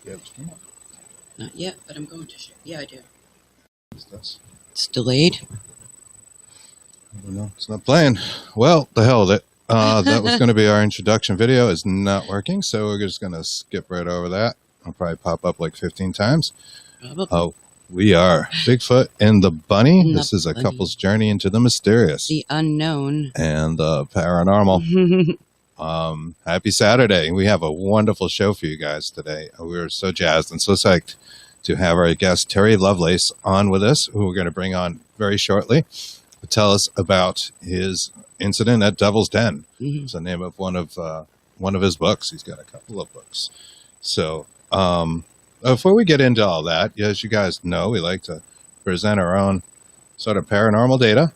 You have a stream up? Not yet, but I'm going to share. Yeah, I do. What's this? It's delayed. I don't know. It's not playing. Well, the hell that was going to be our introduction video. Is not working, so we're just going to skip right over that. I'll probably pop up like 15 times. Oh, we are Bigfoot and the Bunny. This is a couple's journey into the mysterious, the unknown, and the paranormal. Happy Saturday. We have a wonderful show for you guys today. We're so jazzed and so psyched to have our guest Terry Lovelace on with us, who we're going to bring on very shortly to tell us about his incident at Devil's Den. It's the name of one of his books. He's got a couple of books. So before we get into all that, as you guys know, we like to present our own sort of paranormal data,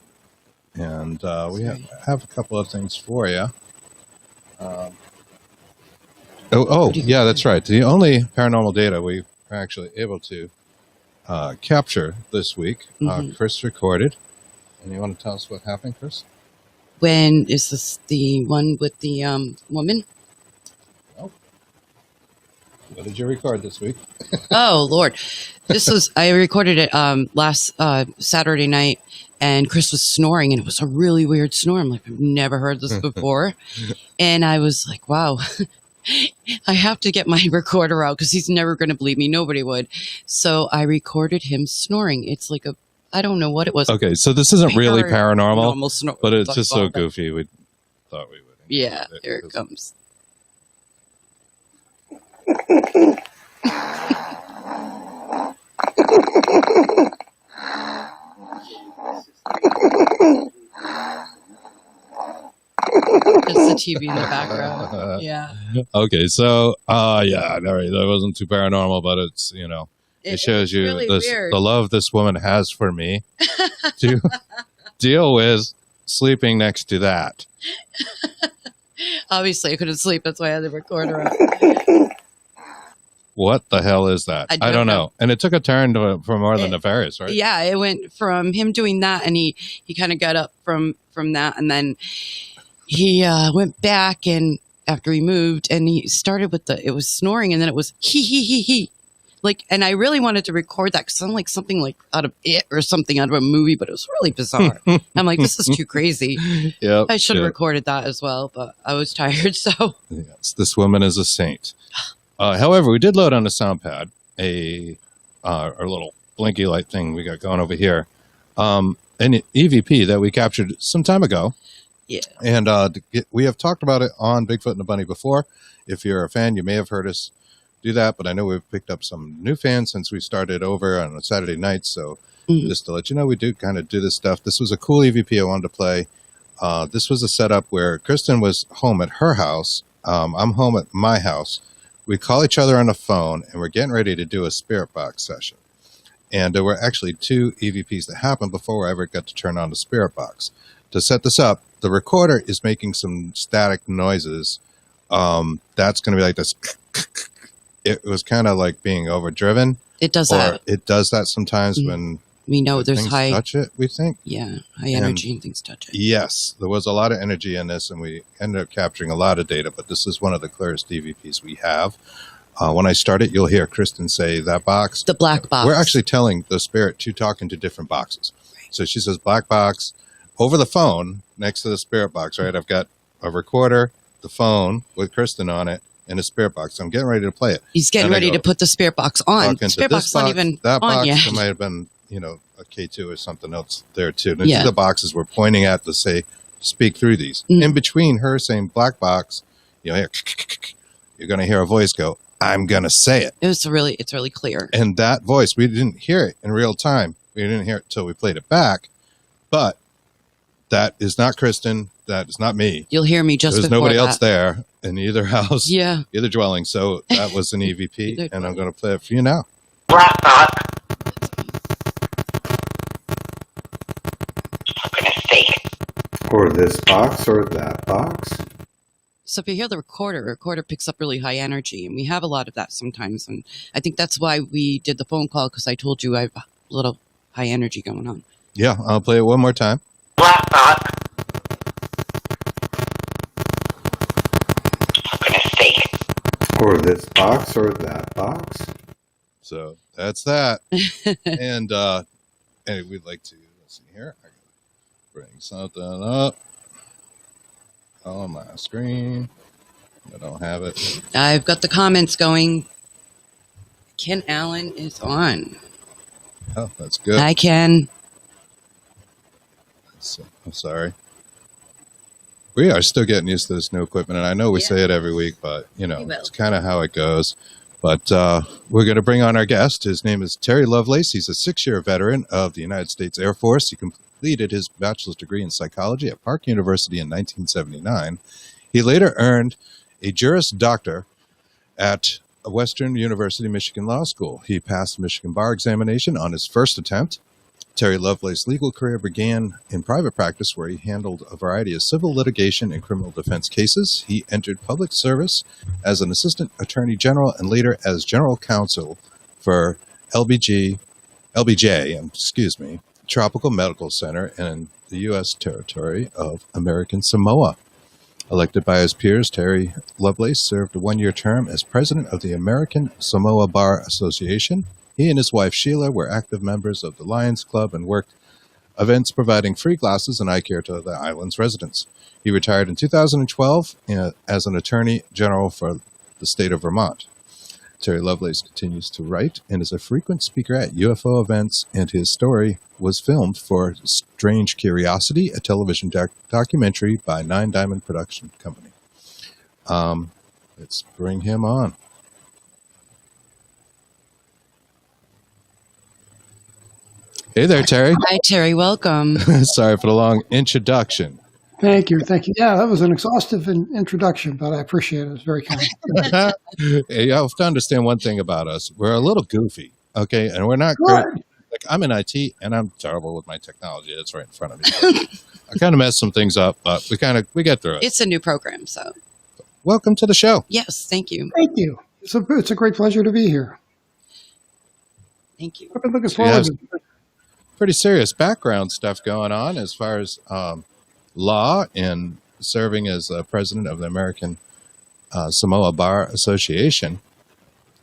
and we have a couple of things for you. Yeah, that's right. The only paranormal data we are actually able to capture this week, Chris recorded. And you want to tell us what happened, Chris? When is this the one with the woman? Oh. What did you record this week? Oh, Lord. I recorded it last Saturday night, and Chris was snoring, and it was a really weird snore. I'm like, I've never heard this before. And I was like, wow, I have to get my recorder out because he's never going to believe me. Nobody would. So I recorded him snoring. It's like I don't know what it was. Okay, so this isn't really paranormal, but it's just so goofy. We thought we would. Yeah, here it comes. Just the TV in the background. Yeah. Okay, so yeah, that wasn't too paranormal, but it's it shows you really the love this woman has for me to deal with sleeping next to that. Obviously, I couldn't sleep. That's why I had the recorder on. What the hell is that? I don't know. And it took a turn for more than nefarious, right? Yeah, it went from him doing that, and he kind of got up from that, and then he went back, and after he moved, and he started with it was snoring, and then it was he. Like, and I really wanted to record that because I'm like something like out of it or something out of a movie, but it was really bizarre. I'm like, this is too crazy. Yep, I should have recorded that as well, but I was tired. So yes, this woman is a saint. However, we did load on the sound pad our little blinky light thing we got going over here, an EVP that we captured some time ago. Yeah, and we have talked about it on Bigfoot and the Bunny before. If you're a fan, you may have heard us do that, but I know we've picked up some new fans since we started over on a Saturday night. So just to let you know, we do kind of do this stuff. This was a cool EVP I wanted to play. This was a setup where Kristen was home at her house. I'm home at my house. We call each other on the phone, and we're getting ready to do a spirit box session. And there were actually 2 EVPs that happened before I ever got to turn on the spirit box. To set this up, the recorder is making some static noises. That's going to be like this. It was kind of like being overdriven. It does that. It does that sometimes when we know there's things high touch it. We think, high energy and things touch it. Yes, there was a lot of energy in this, and we ended up capturing a lot of data. But this is one of the clearest EVPs we have. When I start it, you'll hear Kristen say that box, the black box. We're actually telling the spirit to talk into different boxes. Right. So she says black box over the phone next to the spirit box. Right, I've got a recorder, the phone with Kristen on it, and a spirit box. I'm getting ready to play it. He's getting ready to put the spirit box on. The spirit box is not even that on box, yet. There might have been, a K2 or something else there too. And the boxes we're pointing at to say, speak through these. In between her saying black box, you're going to hear a voice go, I'm going to say it. It's really clear. And that voice, we didn't hear it in real time. We didn't hear it until we played it back. But that is not Kristen. That is not me. You'll hear me just before that. There's nobody else there in either house, either dwelling. So that was an EVP, and I'm going to play it for you now. Or this box or that box. So if you hear the recorder picks up really high energy, and we have a lot of that sometimes. And I think that's why we did the phone call, because I told you I have a little high energy going on. Yeah, I'll play it one more time. Or this box or that box. So that's that. And anyway, we'd like to, let's see here. I gotta bring something up on my screen. I don't have it. I've got the comments going. Ken Allen is on. Oh, that's good. Hi, Ken. I'm sorry. We are still getting used to this new equipment, and I know we say it every week, but, you know, it's kind of how it goes. But we're going to bring on our guest. His name is Terry Lovelace. He's a 6-year veteran of the United States Air Force. He completed his bachelor's degree in psychology at Park University in 1979. He later earned a Juris Doctor at Western University Michigan Law School. He passed the Michigan bar examination on his first attempt. Terry Lovelace's legal career began in private practice, where he handled a variety of civil litigation and criminal defense cases. He entered public service as an assistant attorney general and later as general counsel for LBJ, Tropical Medical Center in the U.S. territory of American Samoa. Elected by his peers, Terry Lovelace served a 1-year term as president of the American Samoa Bar Association. He and his wife, Sheila, were active members of the Lions Club and worked events providing free glasses and eye care to the island's residents. He retired in 2012 as an attorney general for the state of Vermont. Terry Lovelace continues to write and is a frequent speaker at UFO events, and his story was filmed for Strange Curiosity, a television documentary by Nine Diamond Production Company. Let's bring him on. Hey there, Terry. Hi, Terry. Welcome. Sorry for the long introduction. Thank you. Thank you. Yeah, that was an exhaustive introduction, but I appreciate it. It's very kind. Hey, you have to understand one thing about us. We're a little goofy, okay? And we're not great. Like, I'm in IT, and I'm terrible with my technology. It's right in front of me. I kind of messed some things up, but we get through it. It's a new program, so. Welcome to the show. Yes, thank you. Thank you. It's a great pleasure to be here. Thank you. I've been looking forward to it. Pretty serious background stuff going on as far as law and serving as president of the American Samoa Bar Association.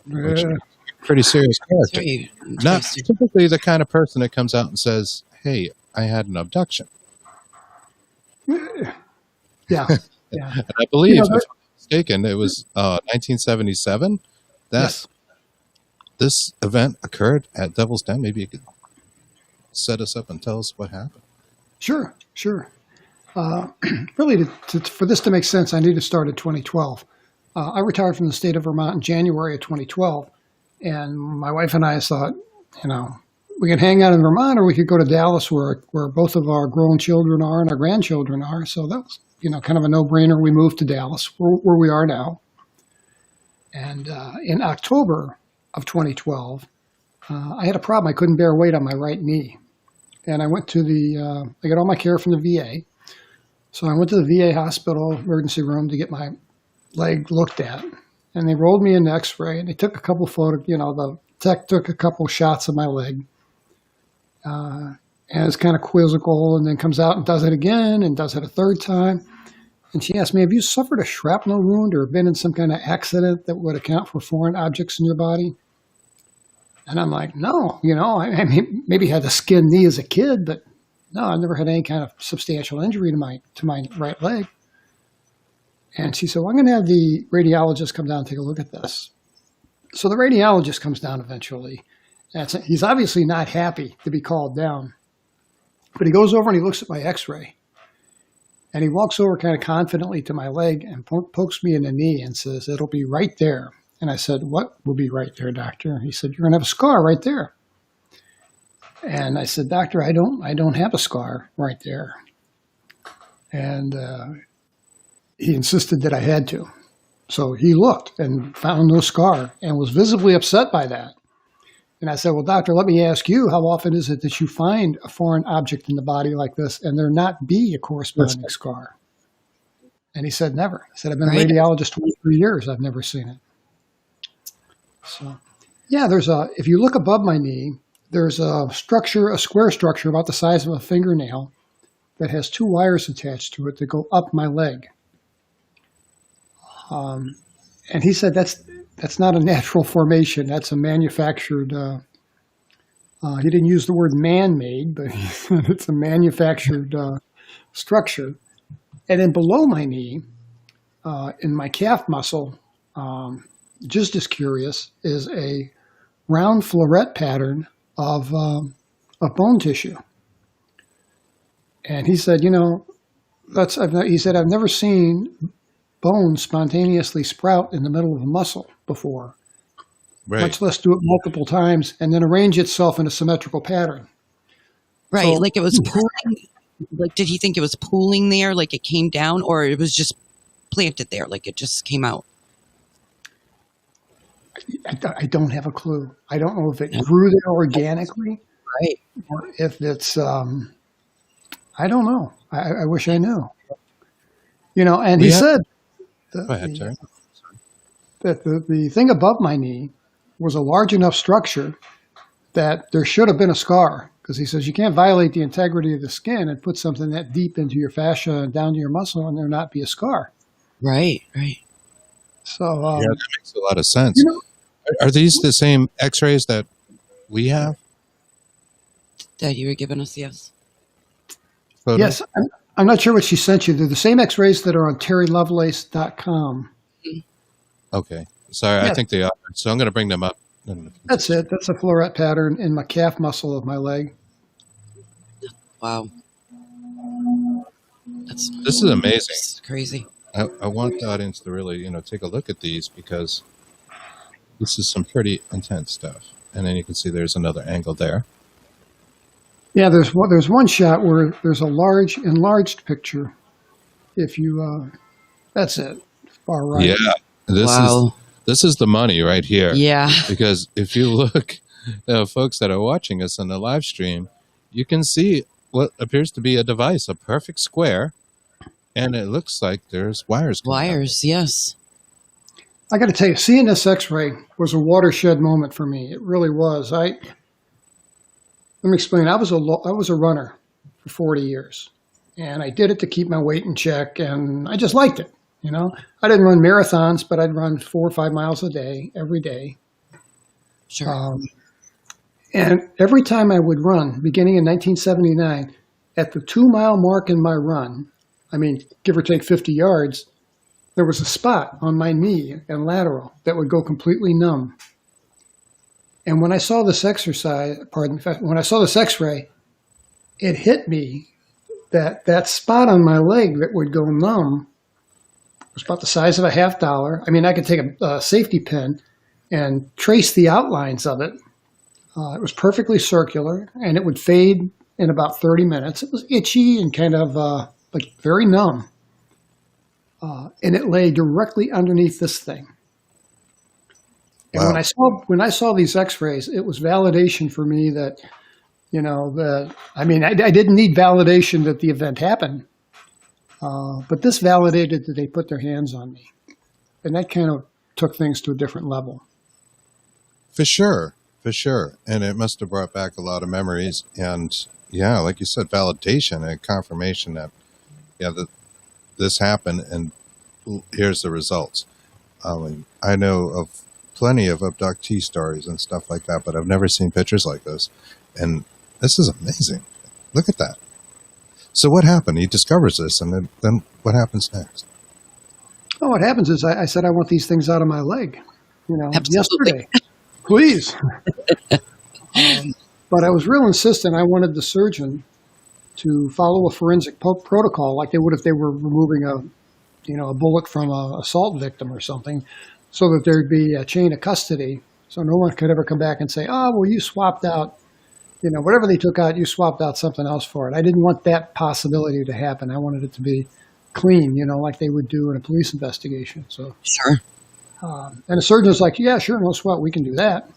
Which is a pretty serious character. Not typically the kind of person that comes out and says, "Hey, I had an abduction." Yeah. Yeah. And I believe, if I'm not mistaken, it was 1977 that this event occurred at Devil's Den. Maybe you could set us up and tell us what happened. Sure. Really, for this to make sense, I need to start in 2012. I retired from the state of Vermont in January of 2012, and my wife and I thought, we could hang out in Vermont, or we could go to Dallas, where both of our grown children are and our grandchildren are. So that was, kind of a no-brainer. We moved to Dallas, where we are now. And in October of 2012, I had a problem. I couldn't bear weight on my right knee. And I went to I got all my care from the VA. So I went to the VA hospital emergency room to get my leg looked at. And they rolled me an x-ray, and they took a couple photos, the tech took a couple shots of my leg. And it's kind of quizzical, and then comes out and does it again and does it a third time. And she asked me, have you suffered a shrapnel wound or been in some kind of accident that would account for foreign objects in your body? And I'm like, no, I maybe had a skinned knee as a kid, but no, I've never had any kind of substantial injury to my right leg. And she said, well, I'm going to have the radiologist come down and take a look at this. So the radiologist comes down eventually. He's obviously not happy to be called down, but he goes over and he looks at my x-ray. And he walks over kind of confidently to my leg and pokes me in the knee and says, it'll be right there. And I said, what will be right there, doctor? He said, you're going to have a scar right there. And I said, doctor, I don't have a scar right there. And he insisted that I had to. So he looked and found no scar and was visibly upset by that. And I said, well, doctor, let me ask you, how often is it that you find a foreign object in the body like this and there not be a corresponding scar? And he said, never. I said, I've been a radiologist 23 years. I've never seen it. So, yeah, if you look above my knee, there's a square structure about the size of a fingernail that has 2 wires attached to it that go up my leg. And And he said that's not a natural formation. That's a manufactured. He didn't use the word man-made, but he said it's a manufactured structure. And then below my knee, in my calf muscle, just as curious, is a round floret pattern of bone tissue. And he said, he said, I've never seen bone spontaneously sprout in the middle of a muscle before, Right. much less do it multiple times and then arrange itself in a symmetrical pattern. Right. So- Like it was pooling. Like, did he think it was pooling there? Like it came down, or it was just planted there? Like it just came out? I don't have a clue. I don't know if it grew there organically Right. or if it's, I don't know. I wish I knew. And he We have- said Go ahead, Terry. that the thing above my knee was a large enough structure that there should have been a scar. Because he says you can't violate the integrity of the skin and put something that deep into your fascia and down to your muscle and there not be a scar. Right. Right. So, Yeah, that makes a lot of sense. you know, Are these the same X-rays that we have? That you were giving us, yes. Photos? yes, I'm not sure what she sent you. They're the same x-rays that are on terrylovelace.com. Okay. Sorry, I Yeah. think they are. So I'm going to bring them up. That's it. That's a floret pattern in my calf muscle of my leg. Wow. This is amazing. That's crazy. I want the audience to really, take a look at these because this is some pretty intense stuff. And then you can see there's another angle there. Yeah, there's one shot where there's a large enlarged picture. If you, that's it, far right. Yeah. Wow. This is the money right here. Yeah. Because if you look, folks that are watching us on the live stream, you can see what appears to be a device, a perfect square, and it looks like there's wires. coming out. Wires. Yes. I got to tell you, seeing this X-ray was a watershed moment for me. It really was. Let me explain. I was a runner for 40 years, and I did it to keep my weight in check, and I just liked it. I didn't run marathons, but I'd run 4 or 5 miles a day, every day. Sure. And every time I would run, beginning in 1979, at the 2-mile mark in my run, give or take 50 yards, there was a spot on my knee and lateral that would go completely numb. And when I saw this when I saw this X-ray, it hit me that spot on my leg that would go numb was about the size of a $50. I could take a safety pin and trace the outlines of it. It was perfectly circular, and it would fade in about 30 minutes. It was itchy and kind of very numb. And it lay directly underneath this thing. And Wow. when I saw these X-rays, it was validation for me that, I didn't need validation that the event happened, but this validated that they put their hands on me, and that kind of took things to a different level. For sure. And it must have brought back a lot of memories. And yeah, like you said, validation and confirmation that, that this happened and here's the results. I know of plenty of abductee stories and stuff like that, but I've never seen pictures like this. And this is amazing. Look at that. So what happened? He discovers this, and then what happens next? Oh, what happens is I said I want these things out of my leg, Absolutely. yesterday. Please. But I was real insistent. I wanted the surgeon to follow a forensic protocol like they would if they were removing a bullet from an assault victim or something, so that there'd be a chain of custody, so no one could ever come back and say, oh, well, you swapped out, whatever they took out, you swapped out something else for it. I didn't want that possibility to happen. I wanted it to be clean, like they would do in a police investigation. So, Sure. and the surgeon was like, yeah, sure, no sweat, we can do that.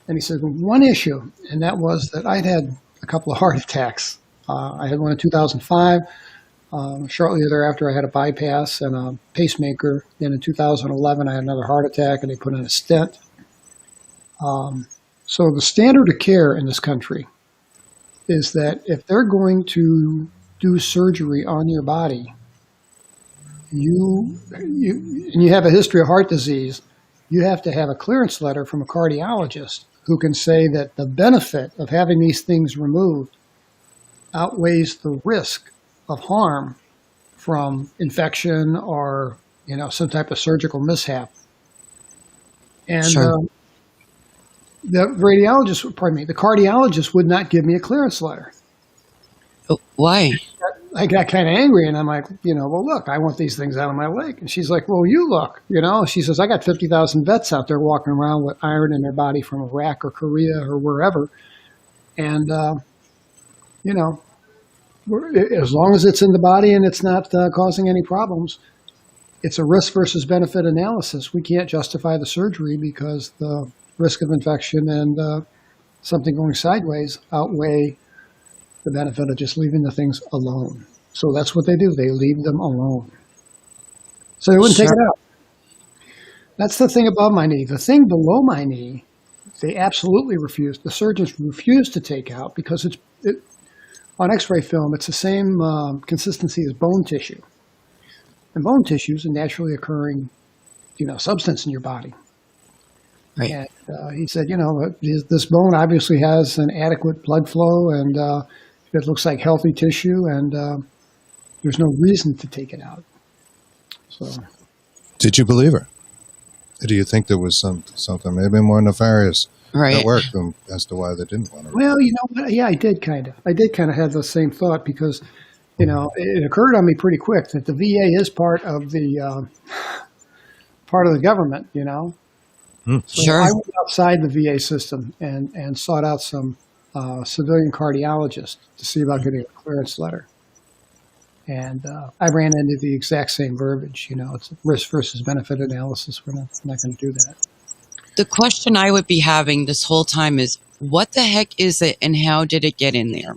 And he said, well, one issue, and that was that I'd had a couple of heart attacks. I had one in 2005. Shortly thereafter, I had a bypass and a pacemaker. Then in 2011, I had another heart attack, and they put in a stent. So the standard of care in this country is that if they're going to do surgery on your body, you have a history of heart disease, you have to have a clearance letter from a cardiologist who can say that the benefit of having these things removed outweighs the risk of harm from infection or, some type of surgical mishap. And Sure. the cardiologist would not give me a clearance letter. Oh, why? I got kind of angry, and I'm like, well, look, I want these things out of my leg. And she's like, well, you look, she says, I got 50,000 vets out there walking around with iron in their body from Iraq or Korea or wherever. And, as long as it's in the body and it's not causing any problems, it's a risk versus benefit analysis. We can't justify the surgery because the risk of infection and something going sideways outweigh the benefit of just leaving the things alone. So that's what they do. They leave them alone. So they wouldn't take it out. That's the thing above my knee. The thing below my knee, they absolutely refused. The surgeons refused to take out because on X-ray film, it's the same consistency as bone tissue. And bone tissue is a naturally occurring, substance in your body. Right. And he said, this bone obviously has an adequate blood flow, and it looks like healthy tissue, and there's no reason to take it out. So, Did you believe her? Or do you think there was something maybe more nefarious at work as to why they didn't want to? Well, what? Yeah, I did kind of have the same thought because, it occurred on me pretty quick that the VA is part of the government, So Sure. I went outside the VA system and sought out some civilian cardiologist to see about getting a clearance letter. And I ran into the exact same verbiage. It's risk versus benefit analysis. We're not going to do that. The question I would be having this whole time is, what the heck is it and how did it get in there?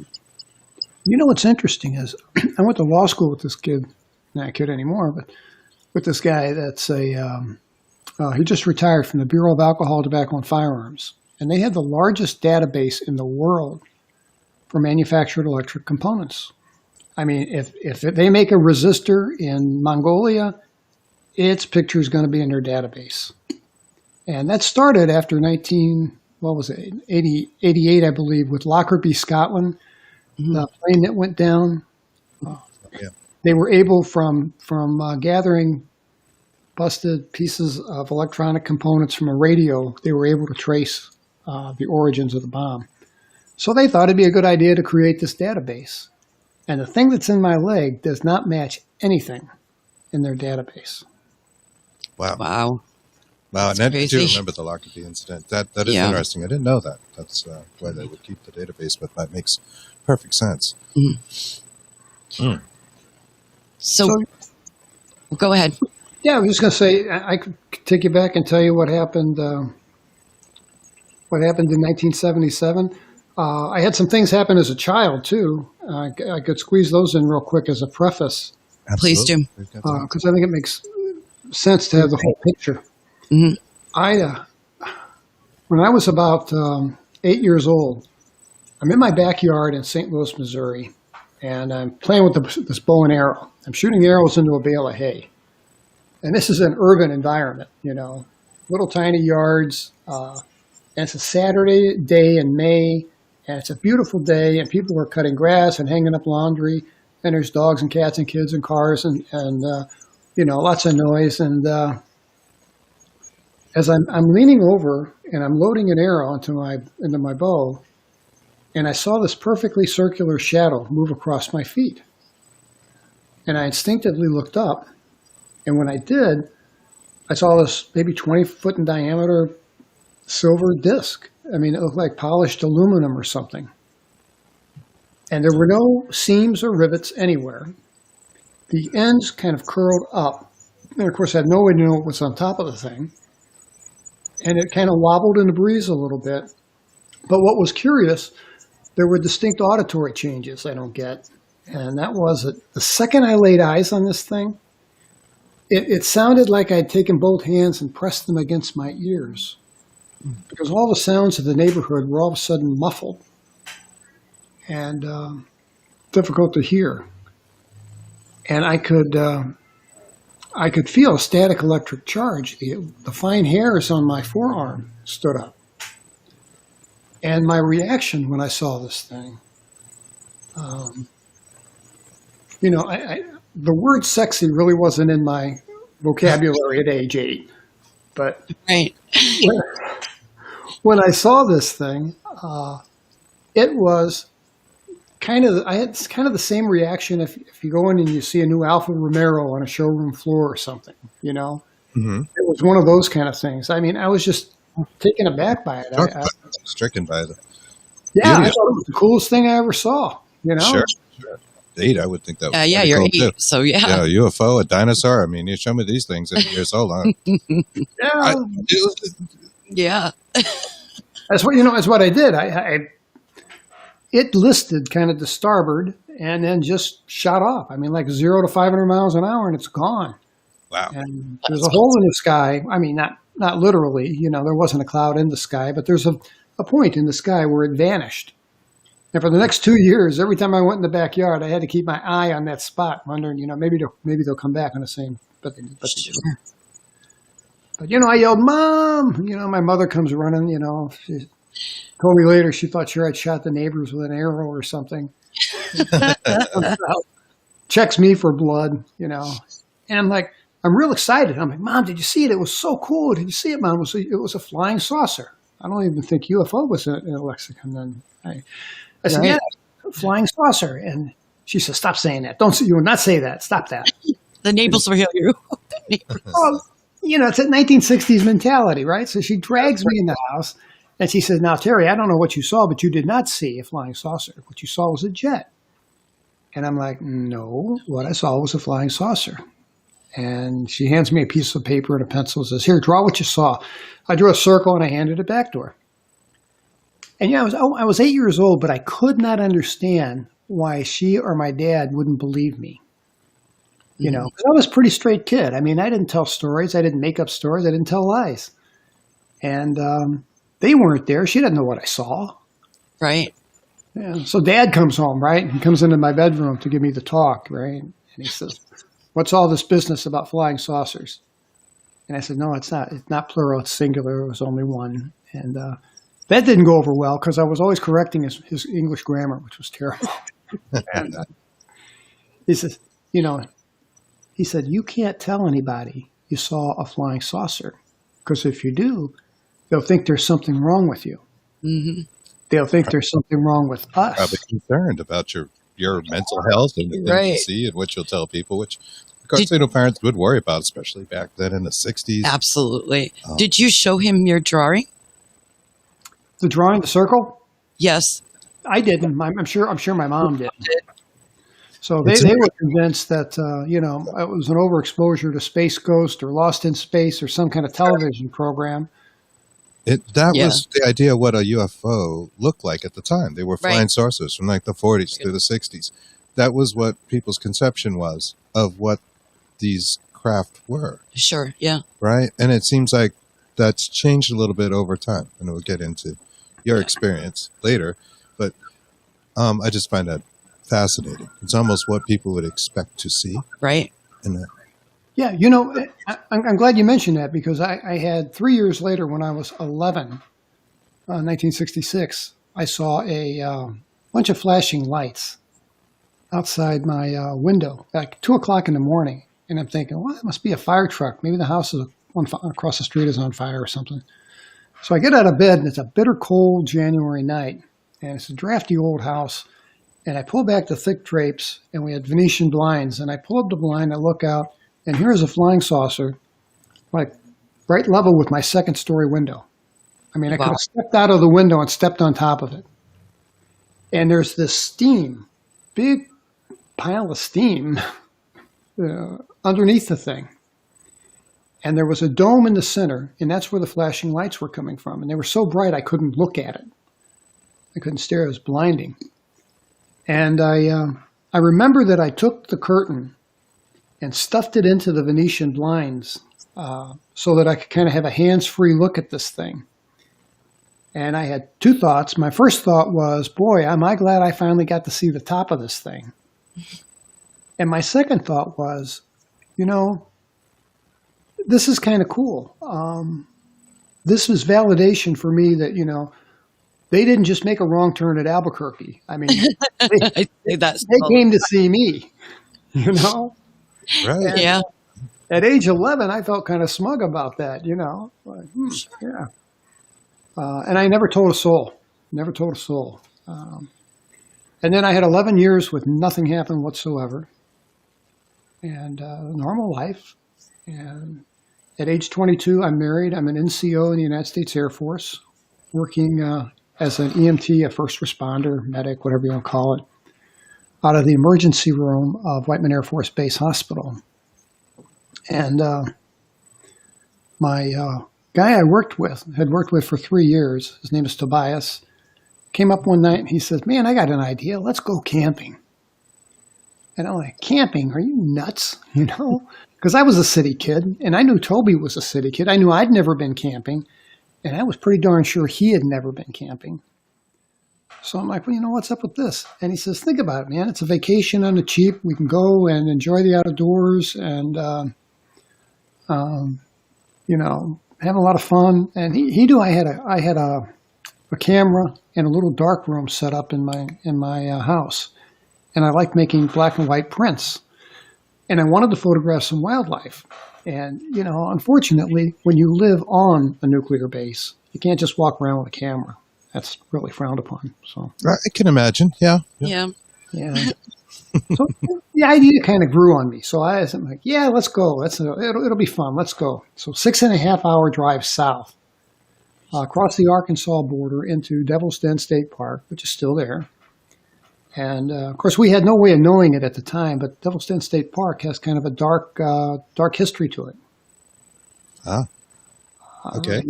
What's interesting is I went to law school with this kid, not a kid anymore, but with this guy that's he just retired from the Bureau of Alcohol, Tobacco, and Firearms. And they have the largest database in the world for manufactured electric components. I mean, if they make a resistor in Mongolia, its picture is going to be in their database. And that started after 88, I believe, with Lockerbie, Scotland, the plane that went down. They were able, from gathering busted pieces of electronic components from a radio, they were able to trace the origins of the bomb. So they thought it'd be a good idea to create this database. And the thing that's in my leg does not match anything in their database. Wow. And I do remember the Lockerbie incident. That is interesting. I didn't know that. That's why they would keep the database, but that makes perfect sense. So go ahead. Yeah, I was just going to say, I could take you back and tell you what happened. What happened in 1977? I had some things happen as a child too. I could squeeze those in real quick as a preface. Please do, because I think it makes sense to have the whole picture. Mm-hmm. When I was about 8 years old, I'm in my backyard in St. Louis, Missouri, and I'm playing with this bow and arrow. I'm shooting arrows into a bale of hay. And this is an urban environment, little tiny yards. And it's a Saturday day in May, and it's a beautiful day, and people are cutting grass and hanging up laundry, and there's dogs and cats and kids and cars and lots of noise. And as I'm leaning over and I'm loading an arrow into my bow, and I saw this perfectly circular shadow move across my feet. And I instinctively looked up. And when I did, I saw this maybe 20 foot in diameter silver disc. I mean, it looked like polished aluminum or something. And there were no seams or rivets anywhere. The ends kind of curled up. And of course, I had no way to know what was on top of the thing. And it kind of wobbled in the breeze a little bit. But what was curious, there were distinct auditory changes I don't get. And that was that the second I laid eyes on this thing, it sounded like I'd taken both hands and pressed them against my ears. Because all the sounds of the neighborhood were all of a sudden muffled and difficult to hear. And I could I could feel a static electric charge. The fine hairs on my forearm stood up. And my reaction when I saw this thing, the word sexy really wasn't in my vocabulary at age 8. But Right. when I saw this thing, it was I had kind of the same reaction if you go in and you see a new Alfa Romero on a showroom floor or something, Mm-hmm. It was one of those kind of things. I mean, I was just taken aback by it. Stricken by the Yeah, I beauty thought it was the coolest thing I ever saw, Sure. 8, I would think that was Yeah, pretty you're cool 8. too. So, yeah. Yeah, a UFO, a dinosaur. I mean, you show me these things and you're so long. Yeah, Yeah. that's what I did. It listed kind of to starboard and then just shot off. I mean, like 0 to 500 miles an hour, and it's gone. Wow. And there's a hole in the sky. I mean, not literally, there wasn't a cloud in the sky, but there's a point in the sky where it vanished. And for the next 2 years, every time I went in the backyard, I had to keep my eye on that spot, wondering, maybe they'll come back on the same. But they didn't. But I yelled, "Mom!" My mother comes running. She told me later she thought sure I'd shot the neighbors with an arrow or something. Checks me for blood, And I'm like, I'm real excited. I'm like, "Mom, did you see it? It was so cool. Did you see it, Mom? It was a flying saucer." I don't even think UFO was in a lexicon then. I said, "Yeah, flying saucer." And she said, "Stop saying that. You will not say that. Stop that." The neighbors will hear you. Well, it's a 1960s mentality, right? So she drags me in the house and she says, "Now, Terry, I don't know what you saw, but you did not see a flying saucer. What you saw was a jet." And I'm like, "No, what I saw was a flying saucer." And she hands me a piece of paper and a pencil and says, "Here, draw what you saw." I drew a circle and I handed it back to her. And I was 8 years old, but I could not understand why she or my dad wouldn't believe me. 'Cause I was a pretty straight kid. I mean, I didn't tell stories. I didn't make up stories. I didn't tell lies. And they weren't there. She didn't know what I saw. Right. Yeah. So Dad comes home, right? He comes into my bedroom to give me the talk, right? And he says, "What's all this business about flying saucers?" And I said, "No, it's not. It's not plural. It's singular. It was only one." And that didn't go over well because I was always correcting his English grammar, which was terrible. And he says, he said, "You can't tell anybody you saw a flying saucer because if you do, they'll think there's something wrong with you. Mm-hmm. They'll think there's something wrong with us." Probably concerned about your mental health and the things you see and what you'll tell people, which of course parents would worry about, especially back then in the 60s. Absolutely. Did you show him your drawing? The drawing, the circle? Yes. I didn't. I'm sure my mom did. So they were convinced that, it was an overexposure to Space Ghost or Lost in Space or some kind of television program. That was the idea of what a UFO looked like at the time. They were flying saucers from like the 40s through the 60s. That was what people's conception was of what these craft were. Sure, yeah. Right? And it seems like that's changed a little bit over time. And we'll get into your experience later. But I just find that fascinating. It's almost what people would expect to see. Right. Yeah, I'm glad you mentioned that because I had 3 years later when I was 11, 1966, I saw a bunch of flashing lights outside my window, like 2 o'clock in the morning. And I'm thinking, well, it must be a fire truck. Maybe the house across the street is on fire or something. So I get out of bed and it's a bitter cold January night and it's a drafty old house. And I pull back the thick drapes and we had Venetian blinds and I pull up the blind, I look out, and here's a flying saucer, like right level with my second story window. I mean, I could have stepped out of the window and stepped on top of it. And there's this steam, big pile of steam underneath the thing. And there was a dome in the center, and that's where the flashing lights were coming from. And they were so bright I couldn't look at it. I couldn't stare. It was blinding. And I remember that I took the curtain and stuffed it into the Venetian blinds so that I could kind of have a hands-free look at this thing. And I had two thoughts. My first thought was, boy, am I glad I finally got to see the top of this thing. And my second thought was, this is kind of cool. This was validation for me that, they didn't just make a wrong turn at Albuquerque. I mean, I say that. they came to see me, Right. And Yeah. at age 11, I felt kind of smug about that, like, yeah. And I never told a soul. Never told a soul. And then I had 11 years with nothing happen whatsoever. And normal life. And at age 22, I'm married. I'm an NCO in the United States Air Force, working as an EMT, a first responder, medic, whatever you want to call it, out of the emergency room of Whiteman Air Force Base Hospital. And my guy I had worked with for 3 years, his name is Tobias, came up one night and he says, "Man, I got an idea. Let's go camping." And I'm like, "Camping? Are you nuts?" Because I was a city kid, and I knew Toby was a city kid. I knew I'd never been camping, and I was pretty darn sure he had never been camping. So I'm like, "Well, what's up with this?" And he says, "Think about it, man. It's a vacation on the cheap. We can go and enjoy the outdoors and, have a lot of fun." And he knew I had a camera and a little dark room set up in my house, and I liked making black and white prints, and I wanted to photograph some wildlife. And unfortunately, when you live on a nuclear base, you can't just walk around with a camera. That's really frowned upon. So I can imagine. Yeah. Yeah. yeah. So the idea kind of grew on me. So I was like, "Yeah, let's go. It'll be fun. Let's go." So 6.5-hour drive south, across the Arkansas border into Devil's Den State Park, which is still there. And of course, we had no way of knowing it at the time, but Devil's Den State Park has kind of a dark history to it. Okay.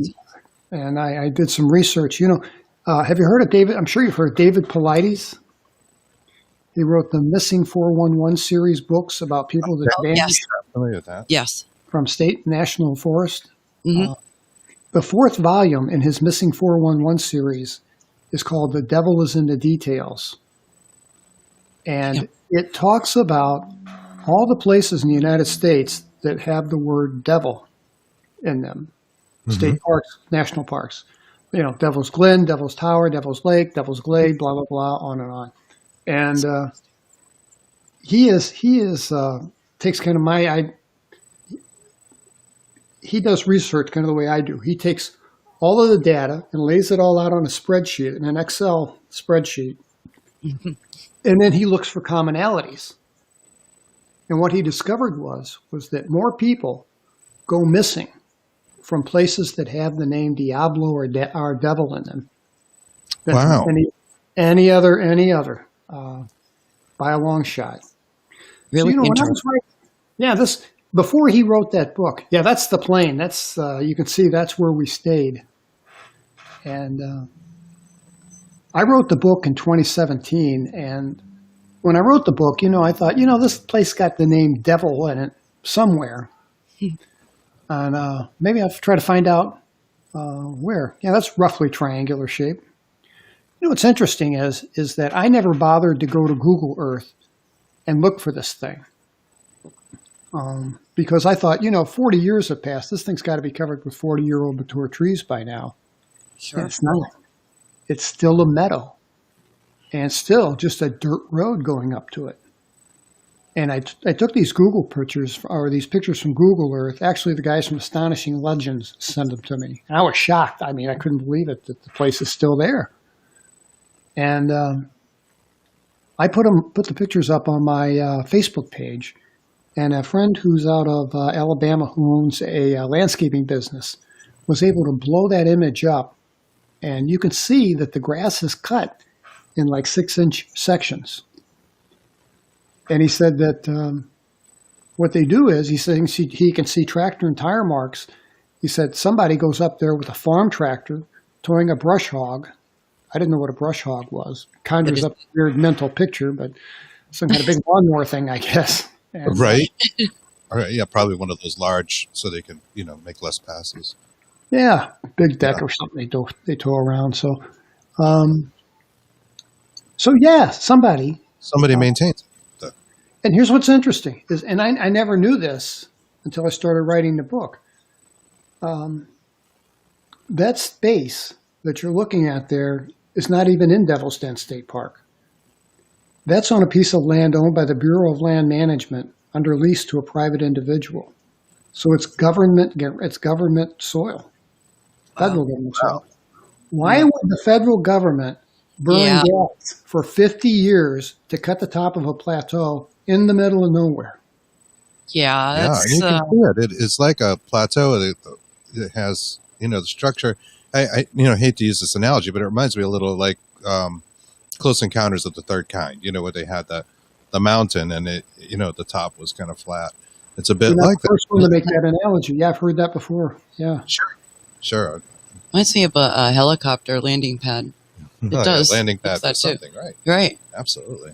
And I did some research. Have you heard of David? I'm sure you've heard of David Paulides. He wrote the Missing 411 series books about people that vanished Yes. Familiar with that? Yes. from state and national forest. Mhm. The 4th volume in his Missing 411 series is called The Devil is in the Details. And it talks about all the places in the United States that have the word devil in them. State parks, national parks. Devil's Glen, Devil's Tower, Devil's Lake, Devil's Glade, blah, blah, blah, on and on. And he takes kind of he does research kind of the way I do. He takes all of the data and lays it all out on a spreadsheet, in an Excel spreadsheet. And then he looks for commonalities. And what he discovered was that more people go missing from places that have the name Diablo or devil in them than Wow. from any other by a long shot. Really So, when I was interesting. writing, before he wrote that book, that's the plane. That's you can see that's where we stayed. And I wrote the book in 2017, and when I wrote the book, I thought, this place got the name Devil in it somewhere. And maybe I'll try to find out where. Yeah, that's roughly triangular shape. What's interesting is that I never bothered to go to Google Earth and look for this thing. Because I thought, 40 years have passed. This thing's got to be covered with 40-year-old mature trees by now. Sure. And it's not. It's still a meadow. And still just a dirt road going up to it. And I took these Google pictures, or these pictures from Google Earth. Actually, the guys from Astonishing Legends sent them to me. And I was shocked. I mean, I couldn't believe it that the place is still there. And I put the pictures up on my Facebook page. And a friend who's out of Alabama who owns a landscaping business was able to blow that image up. And you can see that the grass is cut in like 6-inch sections. And he said that what they do is, he thinks he can see tractor and tire marks. He said somebody goes up there with a farm tractor towing a brush hog. I didn't know what a brush hog was. Conjures up a weird mental picture, but some kind of big lawnmower thing, I guess. And, Right. All right. Yeah, probably one of those large, so they can, make less passes. Yeah, big deck or something they tow around. So, somebody maintains it. And here's what's interesting is, and I never knew this until I started writing the book. That space that you're looking at there is not even in Devil's Den State Park. That's on a piece of land owned by the Bureau of Land Management under lease to a private individual. So it's government soil, federal government soil. Why would the federal government burn gas for 50 years to cut the top of a plateau in the middle of nowhere? Yeah, And you can see it. It's like a plateau. It has, the structure. I hate to use this analogy, but it reminds me a little like Close Encounters of the Third Kind. Where they had the mountain and it, the top was kind of flat. It's a bit like the first one to make that analogy. Yeah, I've heard that before. Yeah, sure. Reminds me of a helicopter landing pad. It does. Landing pad or something, right? Right. Absolutely.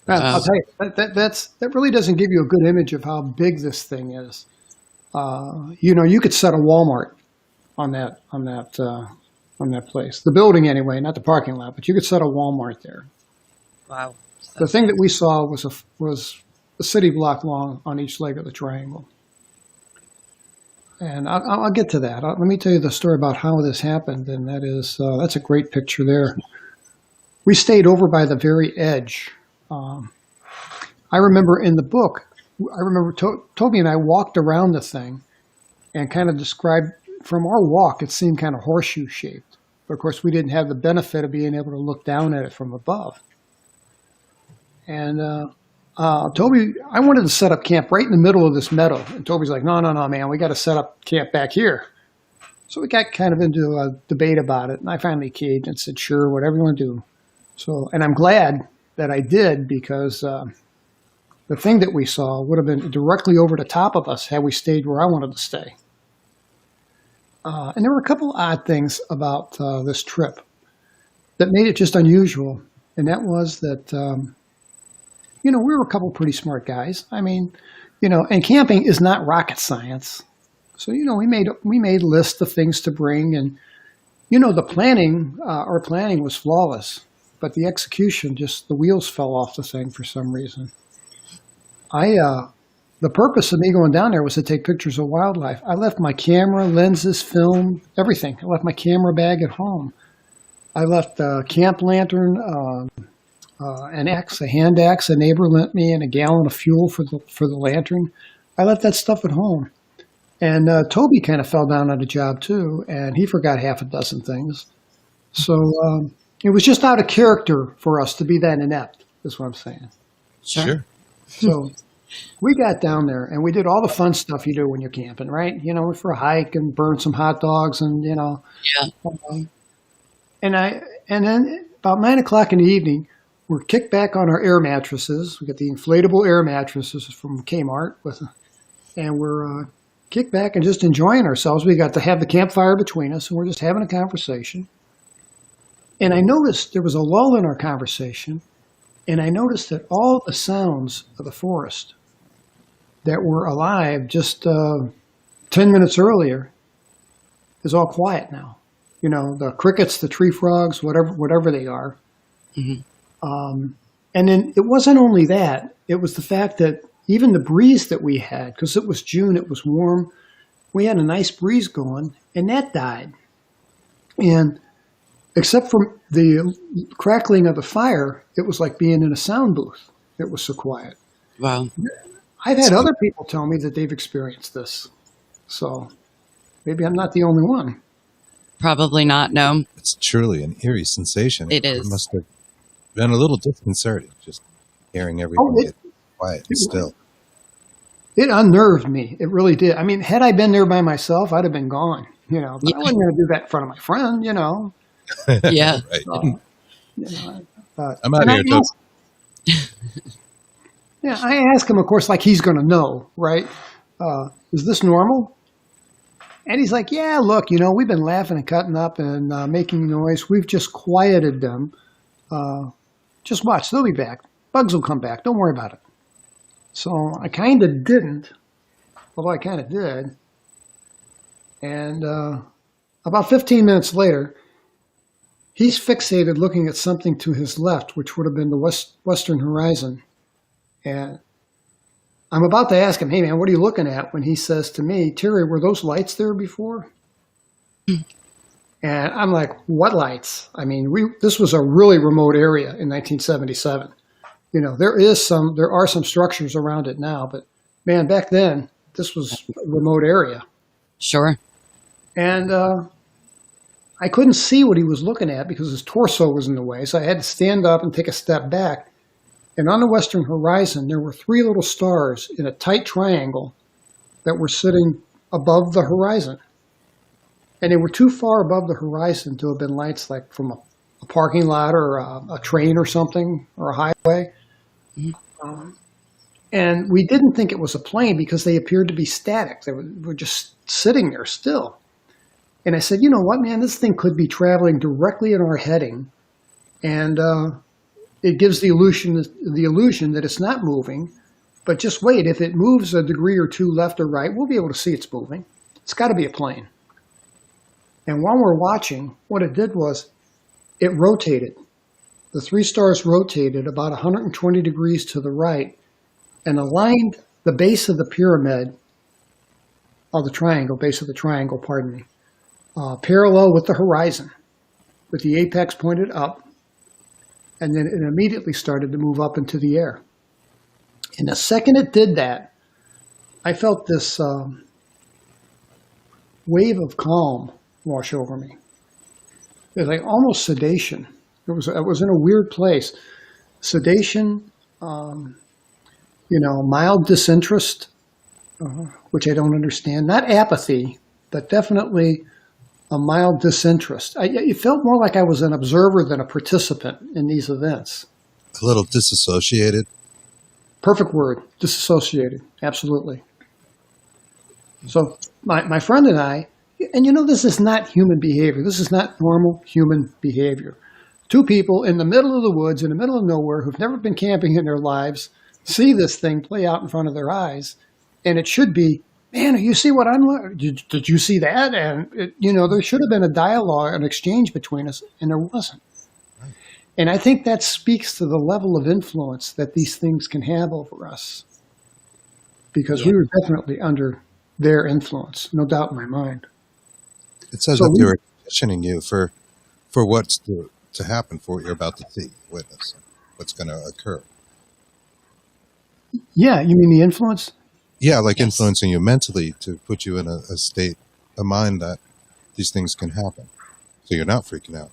I'll tell you, that really doesn't give you a good image of how big this thing is. You could set a Walmart on that place, the building anyway, not the parking lot, but you could set a Walmart there. Wow. The thing that we saw was a city block long on each leg of the triangle. And I'll get to that. Let me tell you the story about how this happened, and that's a great picture there. We stayed over by the very edge. I remember in the book, Toby and I walked around the thing and kind of described, from our walk, it seemed kind of horseshoe-shaped. But of course, we didn't have the benefit of being able to look down at it from above. And Toby, I wanted to set up camp right in the middle of this meadow. And Toby's like, no, man, we got to set up camp back here. So we got kind of into a debate about it. And I finally caved and said, sure, whatever you want to do. So, and I'm glad that I did, because the thing that we saw would have been directly over the top of us had we stayed where I wanted to stay. And there were a couple odd things about this trip that made it just unusual. And that was that, we were a couple pretty smart guys. I mean, and camping is not rocket science. So, we made lists of things to bring, and, our planning was flawless, but the execution, the wheels fell off the thing for some reason. The purpose of me going down there was to take pictures of wildlife. I left my camera, lenses, film, everything. I left my camera bag at home. I left a camp lantern, an axe, a hand axe a neighbor lent me, and a gallon of fuel for the lantern. I left that stuff at home. And Toby kind of fell down on the job too, and he forgot half a dozen things. So it was just out of character for us to be that inept, is what I'm saying. Sure. So we got down there, and we did all the fun stuff you do when you're camping, right? Went for a hike and burned some hot dogs, and Yeah. And then about 9 o'clock in the evening, we're kicked back on our air mattresses. We got the inflatable air mattresses from Kmart, and we're kicked back and just enjoying ourselves. We got to have the campfire between us, and we're just having a conversation. And I noticed there was a lull in our conversation, and I noticed that all the sounds of the forest that were alive just 10 minutes earlier is all quiet now. The crickets, the tree frogs, whatever they are. Mm-hmm. And then it wasn't only that. It was the fact that even the breeze that we had, because it was June, it was warm, we had a nice breeze going, and that died. And except for the crackling of the fire, it was like being in a sound booth. It was so quiet. Wow. I've had other people tell me that they've experienced this. So maybe I'm not the only one. Probably not, no. It's truly an eerie sensation. It is. It must have been a little disconcerting, just hearing everything get quiet and still. It unnerved me. It really did. I mean, had I been there by myself, I'd have been gone, But I wasn't going to do that in front of my friend, Yeah. Right. I'm out here, too. Yeah, I ask him, of course, like he's going to know, right? Is this normal? And he's like, yeah, look, we've been laughing and cutting up and making noise. We've just quieted them. Just watch. They'll be back. Bugs will come back. Don't worry about it. So I kind of didn't, although I kind of did. And about 15 minutes later, he's fixated looking at something to his left, which would have been the western horizon. And I'm about to ask him, hey, man, what are you looking at? When he says to me, Terry, were those lights there before? And I'm like, what lights? I mean, this was a really remote area in 1977. You know, there are some structures around it now, but man, back then, this was a remote area. Sure. And I couldn't see what he was looking at because his torso was in the way, so I had to stand up and take a step back. And on the western horizon, there were 3 little stars in a tight triangle that were sitting above the horizon. And they were too far above the horizon to have been lights like from a parking lot or a train or something, or a highway. And we didn't think it was a plane because they appeared to be static. They were just sitting there still. And I said, you know what, man, this thing could be traveling directly in our heading. And it gives the illusion that it's not moving. But just wait, if it moves a degree or 2 left or right, we'll be able to see it's moving. It's got to be a plane. And while we're watching, what it did was it rotated. The 3 stars rotated about 120 degrees to the right and aligned the base of the pyramid, base of the triangle, pardon me, parallel with the horizon, with the apex pointed up. And then it immediately started to move up into the air. And the second it did that, I felt this wave of calm wash over me. It was like almost sedation. It was in a weird place. Sedation, mild disinterest, which I don't understand. Not apathy, but definitely a mild disinterest. It felt more like I was an observer than a participant in these events. A little disassociated. Perfect word, disassociated, absolutely. So my friend and I, and this is not human behavior. This is not normal human behavior. 2 people in the middle of the woods, in the middle of nowhere, who've never been camping in their lives, see this thing play out in front of their eyes, and it should be, man, you see what I'm, did you see that? And, there should have been a dialogue, an exchange between us, and there wasn't. Right. And I think that speaks to the level of influence that these things can have over us. Because we were definitely under their influence, no doubt in my mind. It says that they were conditioning you for what's to happen, for what you're about to see, witness, what's going to occur. Yeah, you mean the influence? Yeah, like influencing you mentally to put you in a state of mind that these things can happen. So you're not freaking out.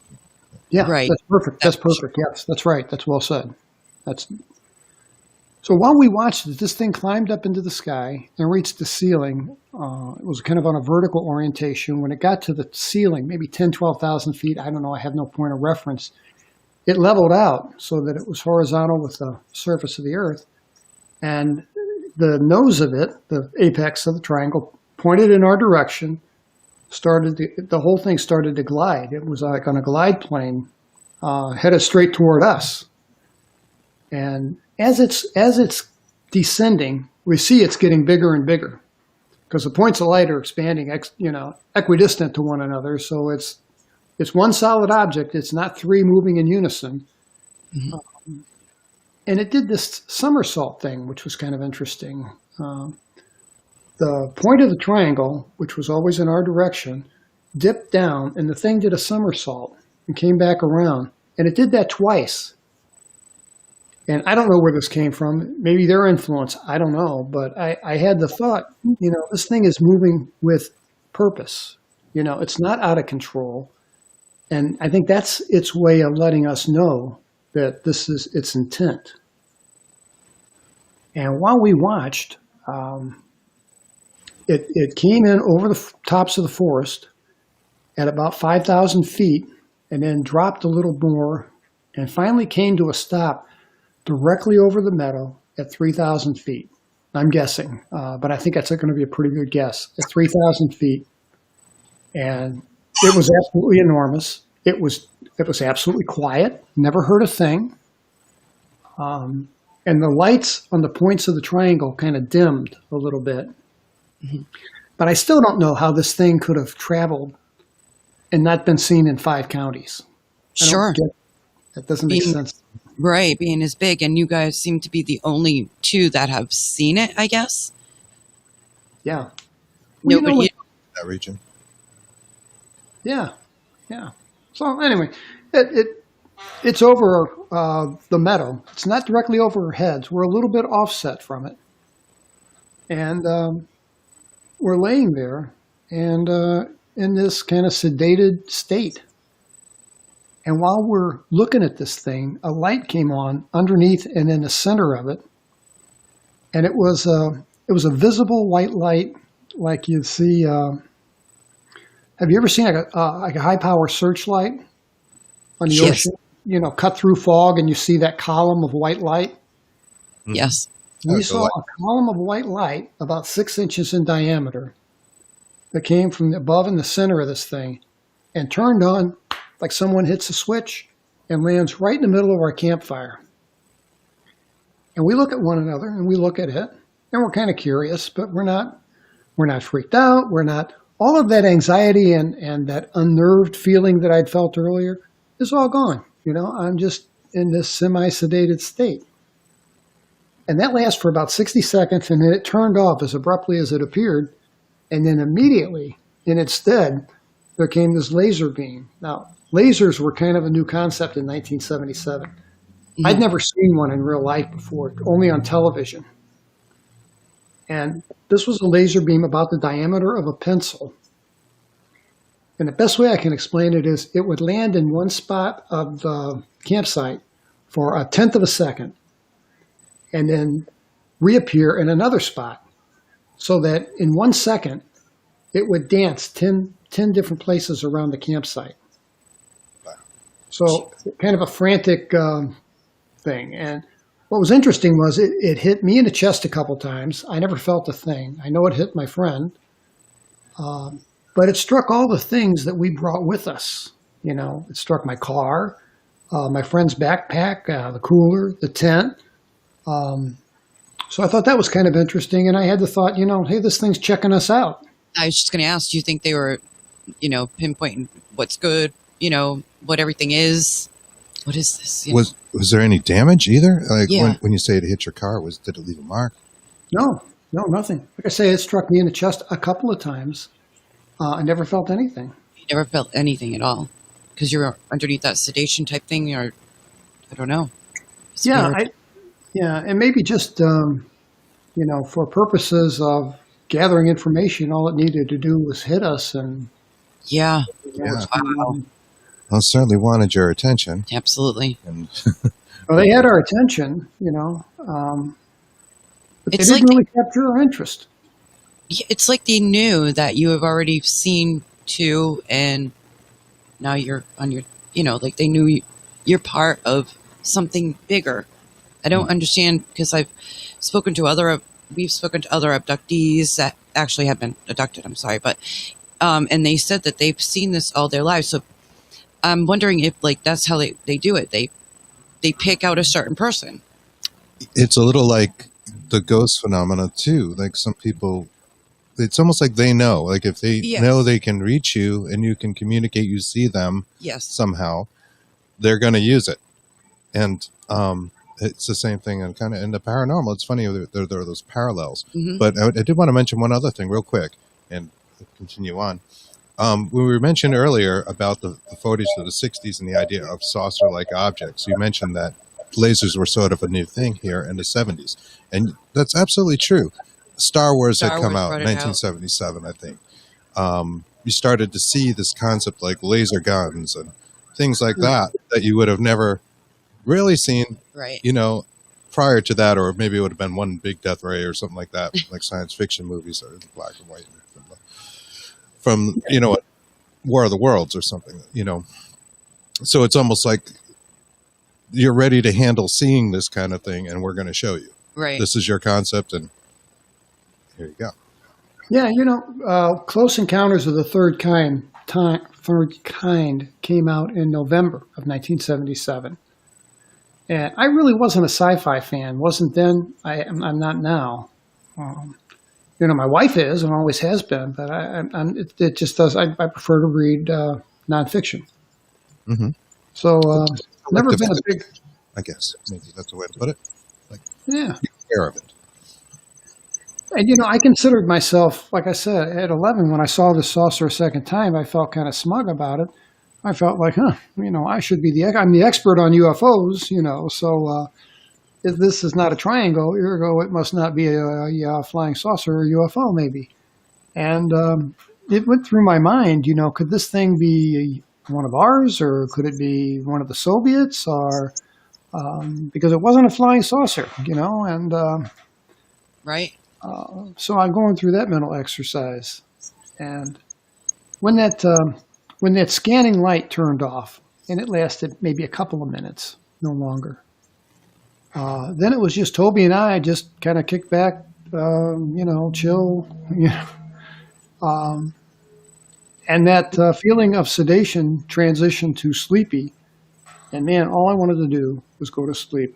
Yeah, right. That's perfect. That's perfect. Yes, that's right. That's well said. So while we watched it, this thing climbed up into the sky and reached the ceiling. It was kind of on a vertical orientation. When it got to the ceiling, maybe 10, 12,000 feet, I don't know, I have no point of reference, it leveled out so that it was horizontal with the surface of the earth. And the nose of it, the apex of the triangle, pointed in our direction, the whole thing started to glide. It was like on a glide plane, headed straight toward us. And as it's descending, we see it's getting bigger and bigger because the points of light are expanding, equidistant to one another. So it's one solid object. It's not 3 moving in unison. Mm-hmm. And it did this somersault thing, which was kind of interesting. The point of the triangle, which was always in our direction, dipped down, and the thing did a somersault and came back around. And it did that twice. And I don't know where this came from. Maybe their influence. I don't know. But I had the thought, this thing is moving with purpose. It's not out of control. And I think that's its way of letting us know that this is its intent. And while we watched, it came in over the tops of the forest at about 5,000 feet and then dropped a little more and finally came to a stop directly over the meadow at 3,000 feet. I'm guessing, but I think that's going to be a pretty good guess. At 3,000 feet. And it was absolutely enormous. It was absolutely quiet, never heard a thing. And the lights on the points of the triangle kind of dimmed a little bit. Mm-hmm. But I still don't know how this thing could have traveled and not been seen in 5 counties. Sure. That doesn't make sense. Right, being as big, and you guys seem to be the only two that have seen it, I guess. Yeah. No, but That region. Yeah. So anyway, it's over the meadow. It's not directly over our heads. We're a little bit offset from it. And we're laying there and in this kind of sedated state. And while we're looking at this thing, a light came on underneath and in the center of it. And it was a visible white light like you'd see. Have you ever seen like a high power searchlight on the Yes. ocean? Cut through fog and you see that column of white light. yes. We the saw light. a column of white light about 6 inches in diameter that came from above in the center of this thing and turned on like someone hits a switch and lands right in the middle of our campfire. And we look at one another and we look at it and we're kind of curious, but we're not freaked out. We're not, all of that anxiety and that unnerved feeling that I'd felt earlier is all gone. I'm just in this semi-sedated state. And that lasts for about 60 seconds, and then it turned off as abruptly as it appeared. And then immediately, in its stead, there came this laser beam. Now, lasers were kind of a new concept in 1977. I'd never seen one in real life before, only on television. And this was a laser beam about the diameter of a pencil. And the best way I can explain it is it would land in one spot of the campsite for a tenth of a second and then reappear in another spot so that in 1 second it would dance 10 different places around the campsite. So kind of a frantic thing. And what was interesting was it hit me in the chest a couple times. I never felt a thing. I know it hit my friend. But it struck all the things that we brought with us. It struck my car, my friend's backpack, the cooler, the tent. So I thought that was kind of interesting. And I had the thought, hey, this thing's checking us out. I was just going to ask, do you think they were, pinpointing what's good, what everything is? What is this? Was there any damage either? Like Yeah. when you say it hit your car, did it leave a mark? No, nothing. Like I say, it struck me in the chest a couple of times. I never felt anything. You never felt anything at all because you're underneath that sedation type thing, or I don't know. It's weird. And maybe just for purposes of gathering information, all it needed to do was hit us, and Yeah, Yeah. wow. Well, it certainly wanted your attention. Absolutely. And Well, they had our attention, but they It's didn't like- really capture our interest. Yeah, it's like they knew that you have already seen two, and now you're on your, like they knew you're part of something bigger. I don't understand because we've spoken to other abductees that actually have been abducted. I'm sorry, but and they said that they've seen this all their lives. So I'm wondering if that's how they do it. They pick out a certain person. it's a little like the ghost phenomena too. Like some people, it's almost like they know. Like if they Yes. know they can reach you and you can communicate, you see them Yes. somehow, they're going to use it. And it's the same thing and kind of in the paranormal. It's funny, there are those parallels. Mhm. But I did want to mention one other thing real quick and continue on. When we mentioned earlier about the footage of the 60s and the idea of saucer-like objects, you mentioned that lasers were sort of a new thing here in the 70s. And that's absolutely true. Star Wars had Star come Wars out brought in it out. 1977, I think. You started to see this concept like laser guns and things like that you would have never really seen, Right. prior to that, or maybe it would have been one big death ray or something like that, like science fiction movies or the black and white from War of the Worlds or something, So it's almost like you're ready to handle seeing this kind of thing, and we're going to show you. Right. This is your concept, and here you go. Yeah, Close Encounters of the Third Kind came out in November of 1977. And I really wasn't a sci-fi fan. Wasn't then. I'm not now. My wife is and always has been, but it just does. I prefer to read nonfiction. Mhm. So never been a big. I guess maybe that's a way to put it. Like, Yeah. you're aware of it. And, you know, I considered myself, like I said, at 11, when I saw the saucer a second time, I felt kind of smug about it. I felt like, you know, I should be I'm the expert on UFOs, you know, so if this is not a triangle, ergo, it must not be a flying saucer or UFO, maybe. And it went through my mind, you know, could this thing be one of ours, or could it be one of the Soviets, or because it wasn't a flying saucer, you know, and Right. so I'm going through that mental exercise, and when that scanning light turned off, and it lasted maybe a couple of minutes, no longer. Then it was just Toby and I just kind of kicked back, you know, chill, you know. And that feeling of sedation transitioned to sleepy. And man, all I wanted to do was go to sleep.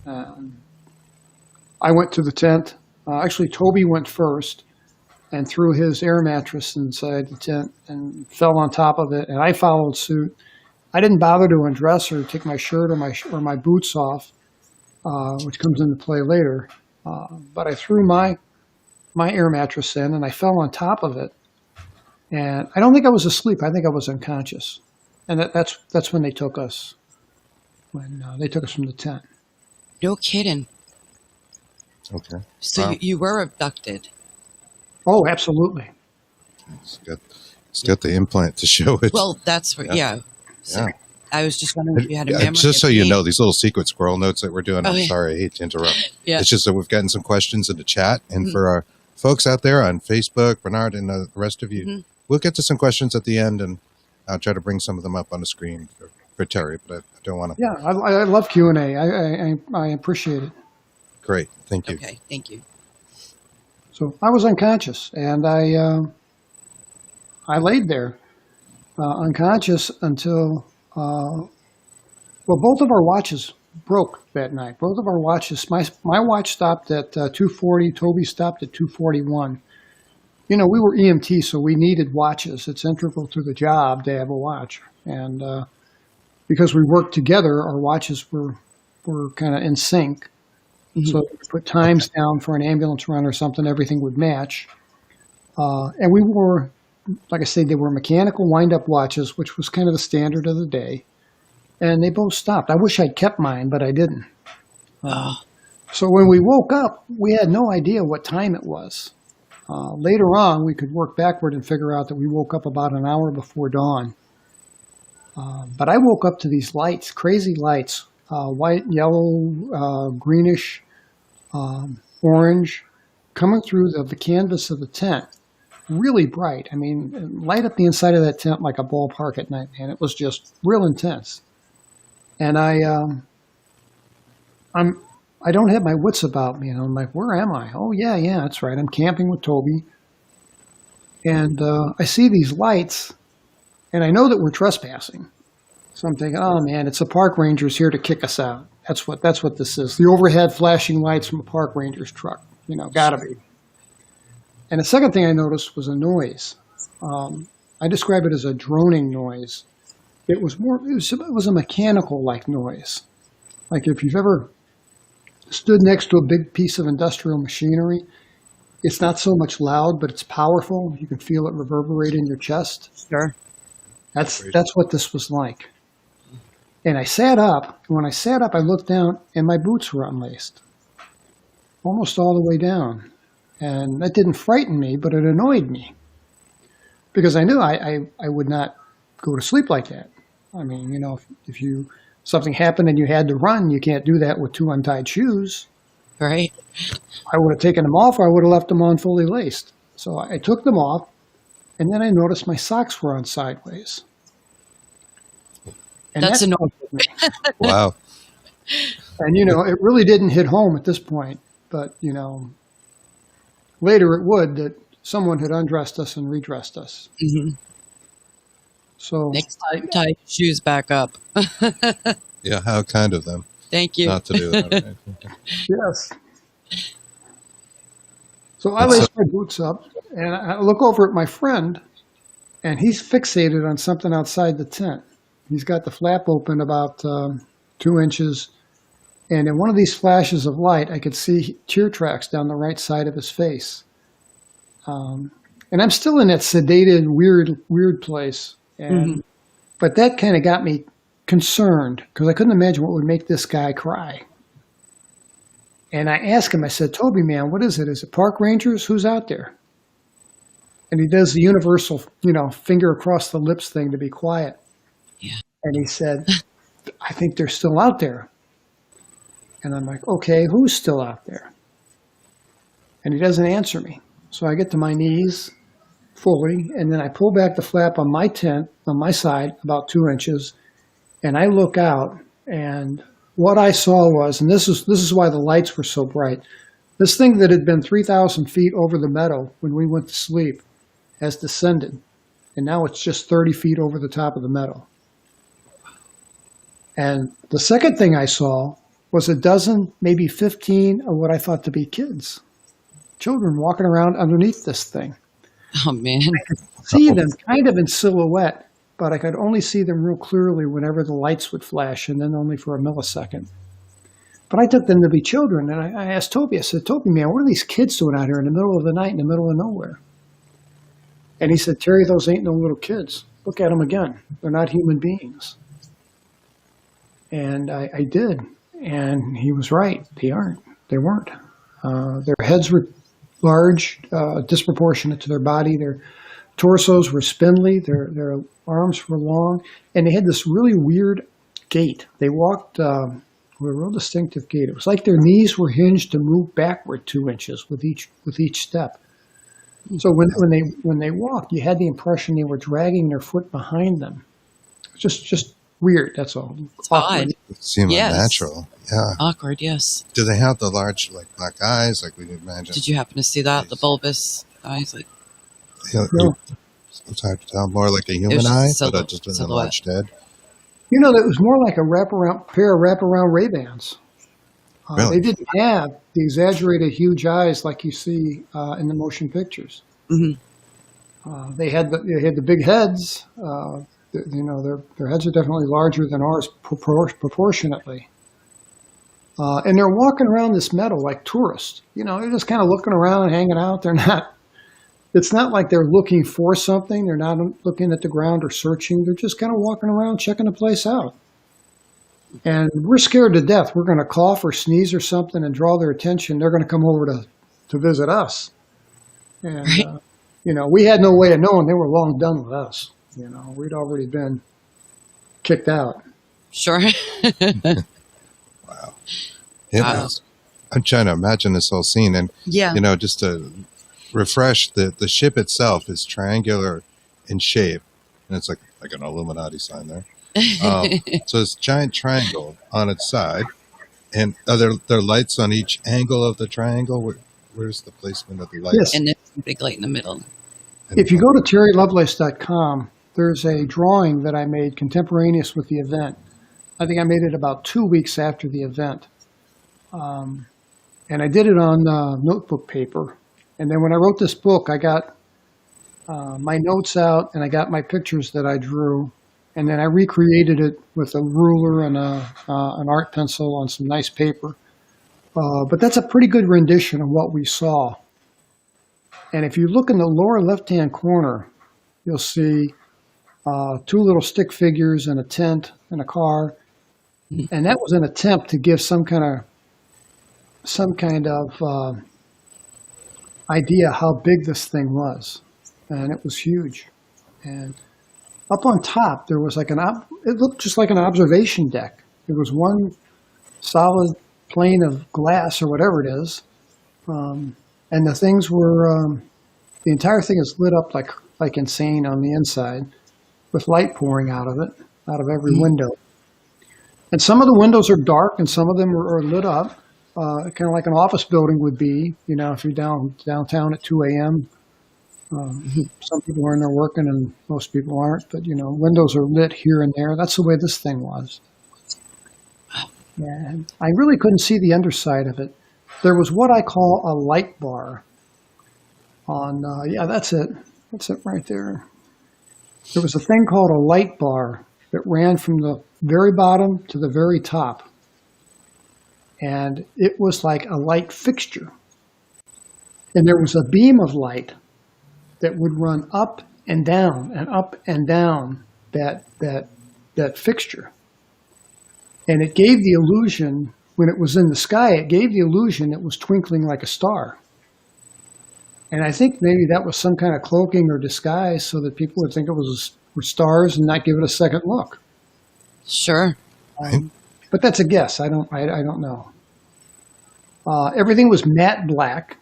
I went to the tent. Actually, Toby went first and threw his air mattress inside the tent and fell on top of it. And I followed suit. I didn't bother to undress or take my shirt or my boots off, which comes into play later. But I threw my air mattress in and I fell on top of it. And I don't think I was asleep. I think I was unconscious. And that's when they took us. When they took us from the tent. No kidding. Okay. So Wow. you were abducted. Oh, absolutely. It's got the implant to show it. Well, that's what, yeah. So Yeah. I was just wondering if you had a memory. Just so of you me. know, these little secret squirrel notes that we're doing, Oh, I'm yeah. sorry, I hate to interrupt. Yeah. It's just that we've gotten some questions in the chat. And for our folks out there on Facebook, Bernard and the rest of you, we'll get to some questions at the end, and I'll try to bring some of them up on the screen for Terry, but I don't want to. Yeah, I love Q&A. I appreciate it. Great. Thank you. Okay, thank you. So I was unconscious, and I laid there unconscious until, well, both of our watches broke that night. Both of our watches, my watch stopped at 2:40, Toby stopped at 2:41. You know, we were EMT, so we needed watches. It's integral to the job to have a watch. And because we worked together, our watches were kind of in sync. So if we put times down for an ambulance run or something, everything would match. And we wore, like I said, they were mechanical wind-up watches, which was kind of the standard of the day. And they both stopped. I wish I'd kept mine, but I didn't. So when we woke up, we had no idea what time it was. Later on, we could work backward and figure out that we woke up about an hour before dawn. But I woke up to these lights, crazy lights, white, yellow, greenish, orange, coming through the canvas of the tent, really bright. I mean, light up the inside of that tent like a ballpark at night, man. It was just real intense. And I don't have my wits about me. I'm like, where am I? Oh, yeah, that's right. I'm camping with Toby. And I see these lights, and I know that we're trespassing. So I'm thinking, oh, man, it's the park rangers here to kick us out. That's what this is. The overhead flashing lights from a park ranger's truck. You know, gotta be. And the second thing I noticed was a noise. I describe it as a droning noise. It was a mechanical-like noise. Like if you've ever stood next to a big piece of industrial machinery, it's not so much loud, but it's powerful. You can feel it reverberate in your chest. Sure. That's what this was like. And I sat up. And when I sat up, I looked down, and my boots were unlaced, almost all the way down. And that didn't frighten me, but it annoyed me, because I knew I would not go to sleep like that. I mean, you know, if something happened and you had to run, you can't do that with two untied shoes. Right. I would have taken them off, or I would have left them on fully laced. So I took them off, and then I noticed my socks were on sideways. And That's annoying. me. Wow. And, you know, it really didn't hit home at this point, but, you know, later it would, that someone had undressed us and redressed us. Mm-hmm. So Next time, tie your shoes back up. Yeah, how kind of them Thank you. not to do that. Right? yes. So I lace my boots up, and I look over at my friend, and he's fixated on something outside the tent. He's got the flap open about 2 inches, And in one of these flashes of light, I could see tear tracks down the right side of his face. And I'm still in that sedated, weird place. And But that kind of got me concerned because I couldn't imagine what would make this guy cry. And I asked him, I said, Toby, man, what is it? Is it park rangers? Who's out there? And he does the universal, finger across the lips thing to be quiet. Yeah. And he said, I think they're still out there. And I'm like, okay, who's still out there? And he doesn't answer me. So I get to my knees fully, and then I pull back the flap on my tent, on my side, about 2 inches, and I look out, and what I saw was, and this is why the lights were so bright, this thing that had been 3,000 feet over the meadow when we went to sleep has descended, and now it's just 30 feet over the top of the meadow. And the second thing I saw was a dozen, maybe 15 of what I thought to be kids, children walking around underneath this thing. Oh, man. I could see them kind of in silhouette, but I could only see them real clearly whenever the lights would flash, and then only for a millisecond. But I took them to be children, and I asked Toby, I said, Toby, man, what are these kids doing out here in the middle of the night in the middle of nowhere? And he said, Terry, those ain't no little kids. Look at them again. They're not human beings. And I did. And he was right. They aren't. They weren't. Their heads were large, disproportionate to their body. Their torsos were spindly. Their arms were long. And they had this really weird gait. They walked with a real distinctive gait. It was like their knees were hinged to move backward 2 inches with each step. So when they walked, you had the impression they were dragging their foot behind them. Just weird, that's all. It's odd. It seemed unnatural. Yeah. Awkward, yes. Do they have the large, black eyes, like we could imagine? Did you happen to see that? The bulbous eyes? No. It's hard to tell. More like a human eye, but just an enlarged head. It was more like a pair of wraparound Ray-Bans. Really? They didn't have the exaggerated huge eyes like you see in the motion pictures. Mm-hmm. They had the big heads. Their heads are definitely larger than ours proportionately. And they're walking around this meadow like tourists. They're just kind of looking around and hanging out. It's not like they're looking for something. They're not looking at the ground or searching. They're just kind of walking around, checking the place out. And we're scared to death. We're going to cough or sneeze or something and draw their attention. They're going to come over to visit us. And, right. We had no way of knowing they were long done with us. We'd already been kicked out. Sure. Wow. Yeah, I'm trying to imagine this whole scene. And, just to refresh, the ship itself is triangular in shape. And it's like an Illuminati sign there. So it's a giant triangle on its side. And are there lights on each angle of the triangle? Where's the placement of the lights? Yes. And there's a big light in the middle. If you go to terrylovelace.com, there's a drawing that I made contemporaneous with the event. I think I made it about 2 weeks after the event. And I did it on notebook paper. And then when I wrote this book, I got my notes out and I got my pictures that I drew. And then I recreated it with a ruler and an art pencil on some nice paper. But that's a pretty good rendition of what we saw. And if you look in the lower left-hand corner, you'll see 2 little stick figures and a tent and a car. And that was an attempt to give some kind of idea how big this thing was. And it was huge. And up on top, there was it looked just like an observation deck. There was one solid plane of glass or whatever it is. And the things were, the entire thing is lit up like insane on the inside with light pouring out of it, out of every window. And some of the windows are dark and some of them are lit up, kind of like an office building would be, if you're downtown at 2 a.m. Some people are in there working and most people aren't, but, windows are lit here and there. That's the way this thing was. And I really couldn't see the underside of it. There was what I call a light bar on, that's it. That's it right there. There was a thing called a light bar that ran from the very bottom to the very top. and it was like a light fixture. And there was a beam of light that would run up and down that fixture. And it gave the illusion, when it was in the sky, it gave the illusion it was twinkling like a star. And I think maybe that was some kind of cloaking or disguise so that people would think it were stars and not give it a second look. Sure. But that's a guess. I don't know. Everything was matte black.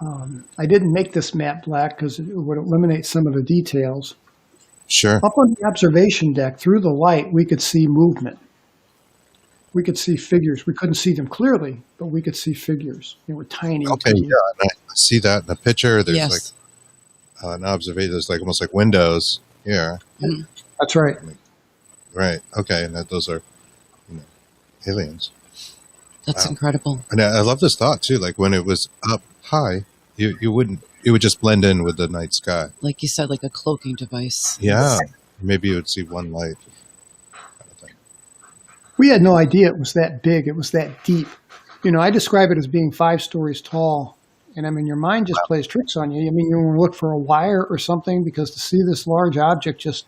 I didn't make this matte black because it would eliminate some of the details. Sure. Up on the observation deck, through the light, we could see movement. We could see figures. We couldn't see them clearly, but we could see figures. They were tiny. Okay, tiny. yeah, and I see that in the picture. There's Yes. like an observation. There's like almost like windows here. That's right. Right. Okay, and those are aliens. That's Wow. incredible. And I love this thought too. Like when it was up high, you wouldn't. It would just blend in with the night sky. Like you said, like a cloaking device. Yeah. Maybe you would see one light. Kind of thing. We had no idea it was that big. It was that deep. I describe it as being 5 stories tall. And I mean, your mind just plays tricks on you. I mean, you want to look for a wire or something because to see this large object just,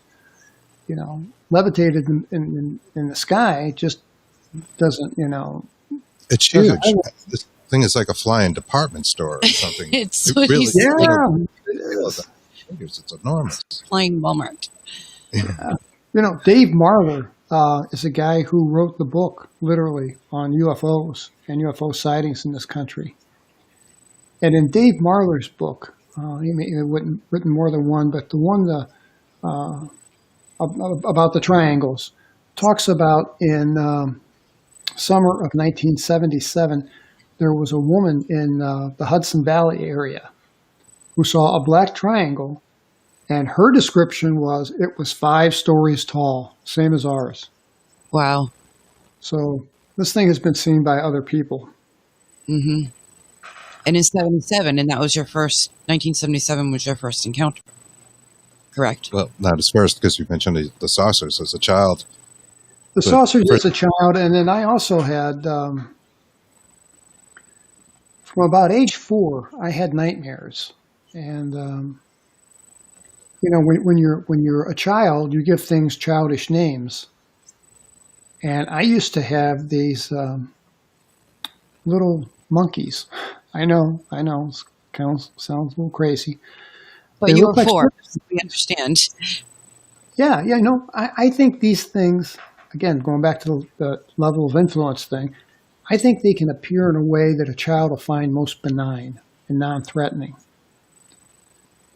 levitated in the sky just doesn't, It's huge. This thing is like a flying department store or something. It's It what really he's is. saying. It's enormous. Flying Walmart. Dave Marler is a guy who wrote the book, literally, on UFOs and UFO sightings in this country. And in Dave Marler's book, he may have written more than one, but the one about the triangles talks about in summer of 1977, there was a woman in the Hudson Valley area who saw a black triangle, and her description was it was 5 stories tall, same as ours. Wow. So this thing has been seen by other people. Mm-hmm. And in 77, and that was 1977 was your first encounter. Correct. Well, not as first because you mentioned the saucers as a child. The saucers as a child, and then I also had, from about age 4, I had nightmares. And, when you're a child, you give things childish names. And I used to have these little monkeys. I know, it kind of sounds a little crazy. But They you look were like 4. squirrels. We understand. Yeah. I think these things, again, going back to the level of influence thing, I think they can appear in a way that a child will find most benign and non-threatening.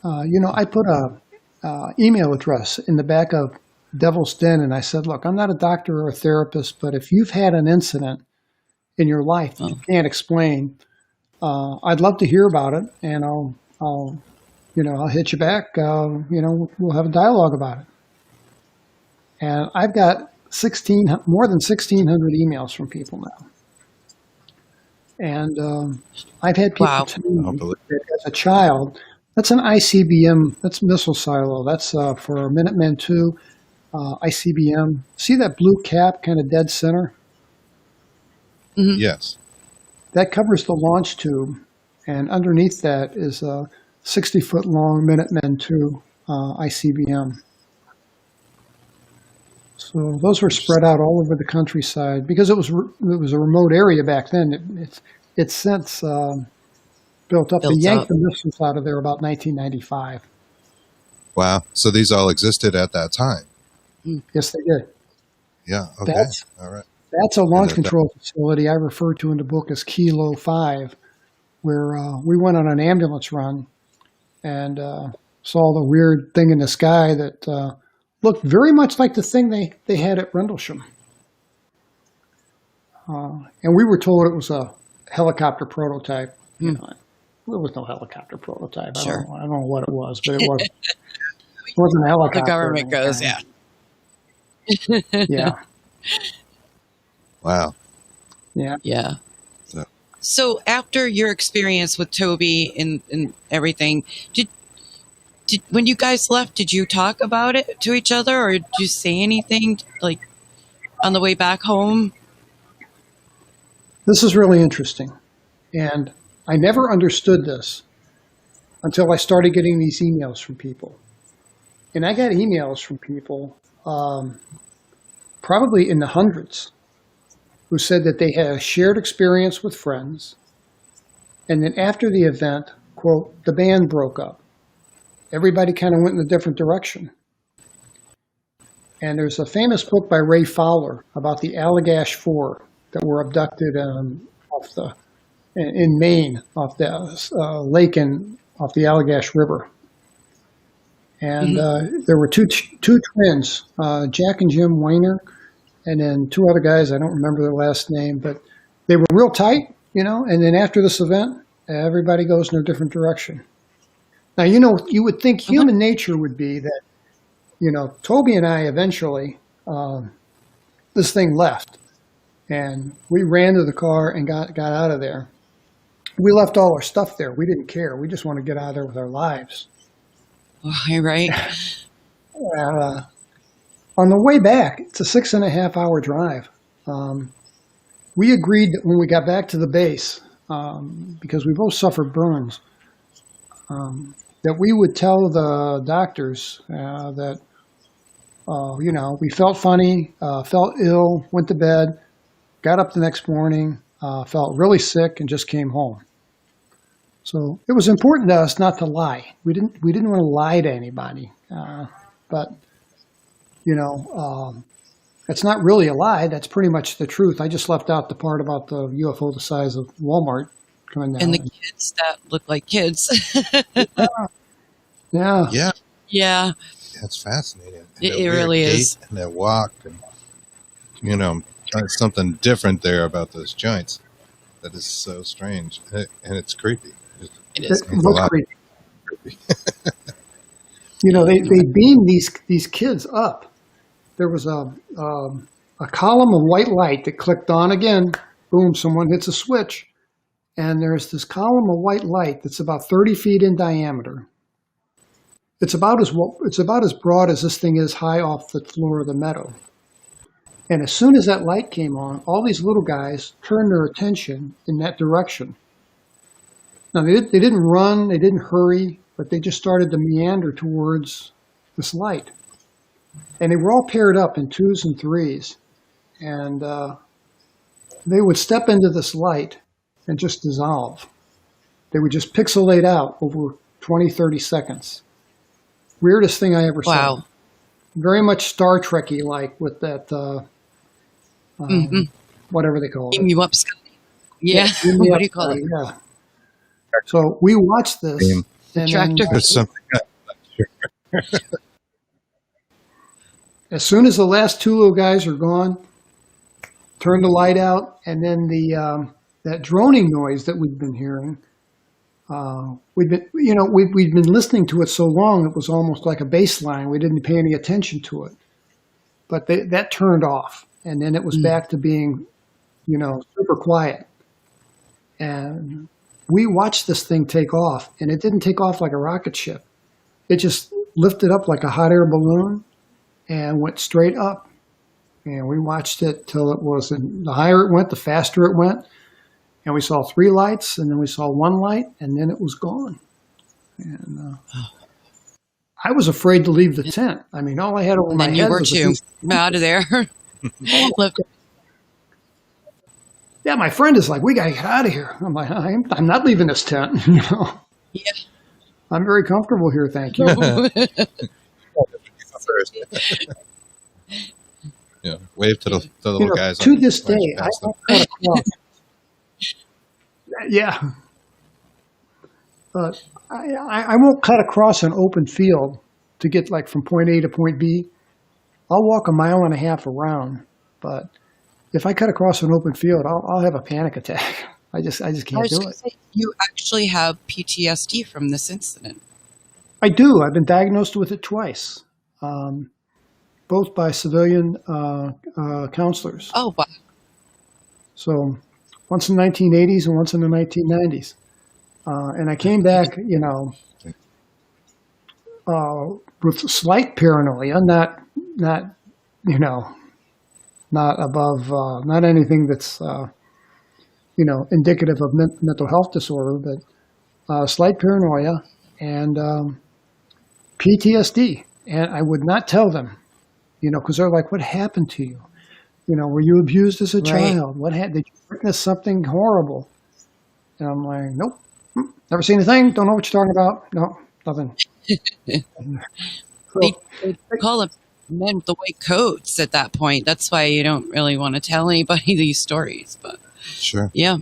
I put a email address in the back of Devil's Den, and I said, look, I'm not a doctor or a therapist, but if you've had an incident in your life that you can't explain, I'd love to hear about it, and I'll hit you back. We'll have a dialogue about it. And I've got more than 1,600 emails from people now. And I've had people tell me that as a child, that's an ICBM, that's missile silo. That's for Minuteman II, ICBM. See that blue cap kind of dead center? Mm-hmm. Yes. That covers the launch tube. And underneath that is a 60-foot long Minuteman II ICBM. So those were spread out all over the countryside because it was a remote area back then. It's since built up. They yanked the missiles out of there about 1995. Wow. So these all existed at that time. Yes, they did. Yeah. Okay. All right. That's a launch control facility I refer to in the book as Kilo 5, where we went on an ambulance run and saw the weird thing in the sky that looked very much like the thing they had at Rendlesham. And we were told it was a helicopter prototype. There was no helicopter prototype. Sure. I don't know what it was, but it wasn't a helicopter. The government goes, yeah. Yeah. Wow. Yeah. Yeah. So after your experience with Toby and everything, did when you guys left, did you talk about it to each other, or did you say anything like on the way back home? This is really interesting. And I never understood this until I started getting these emails from people. And I got emails from people, probably in the hundreds, who said that they had a shared experience with friends. And then after the event, quote, the band broke up. Everybody kind of went in a different direction. And there's a famous book by Ray Fowler about the Allagash Four that were abducted in Maine, off the lake and off the Allagash River. And there were two twins, Jack and Jim Weiner, and then two other guys. I don't remember their last name, but they were real tight, and then after this event, everybody goes in a different direction. Now, you would think human nature would be that, Toby and I eventually, this thing left, and we ran to the car and got out of there. We left all our stuff there. We didn't care. We just want to get out of there with our lives. Right. On the way back, it's a 6.5-hour drive. We agreed that when we got back to the base, because we both suffered burns, that we would tell the doctors that, we felt funny, felt ill, went to bed, got up the next morning, felt really sick, and just came home. So it was important to us not to lie. We didn't want to lie to anybody. But it's not really a lie. That's pretty much the truth. I just left out the part about the UFO the size of Walmart coming down. And the kids that look like kids. Yeah. Yeah. Yeah. It's fascinating. It really is. And that walk, and there's something different there about those joints that is so strange, and it's creepy. It is. It looks creepy. They beamed these kids up. There was a column of white light that clicked on again. Boom! Someone hits a switch, and there's this column of white light that's about 30 feet in diameter. It's about as broad as this thing is high off the floor of the meadow. And as soon as that light came on, all these little guys turned their attention in that direction. Now, they didn't run, they didn't hurry, but they just started to meander towards this light. And they were all paired up in twos and threes. And they would step into this light and just dissolve. They would just pixelate out over 20, 30 seconds. Weirdest thing I ever saw. Wow. Very much Star Trek-y, like with that, whatever they call it. Beam you up, Scott. Yeah. What do you call it? Yeah. So we watched this. And Tractor. There's something. As soon as the last two little guys are gone, turn the light out, and then that droning noise that we've been hearing. We'd been listening to it so long it was almost like a bass line. We didn't pay any attention to it, but that turned off, and then it was back to being, super quiet. And we watched this thing take off, and it didn't take off like a rocket ship. It just lifted up like a hot air balloon and went straight up. And we watched it till it was, the higher it went, the faster it went. And we saw 3 lights, and then we saw 1 light, and then it was gone. And I was afraid to leave the tent. I mean, all I had over my head was you were out of there. Yeah, my friend is like, we got to get out of here. I'm like, I'm not leaving this tent. Yeah. I'm very comfortable here, thank you. Wave to the little guys. To this day, I won't cut across. Yeah. But I won't cut across an open field to get like from point A to point B. I'll walk 1.5 miles around, but if I cut across an open field, I'll have a panic attack. I just can't do it. You actually have PTSD from this incident. I do. I've been diagnosed with it twice, both by civilian counselors. Oh, wow. So once in the 1980s and once in the 1990s. And I came back, with slight paranoia, not above, not anything that's indicative of mental health disorder, but slight paranoia and PTSD. And I would not tell them, because they're like, what happened to you? Were you abused as a child? What did you witness something horrible? And I'm like, nope, never seen a thing. Don't know what you're talking about. No, nothing. They call them men with the white coats at that point. That's why you don't really want to tell anybody these stories. But Sure. yeah.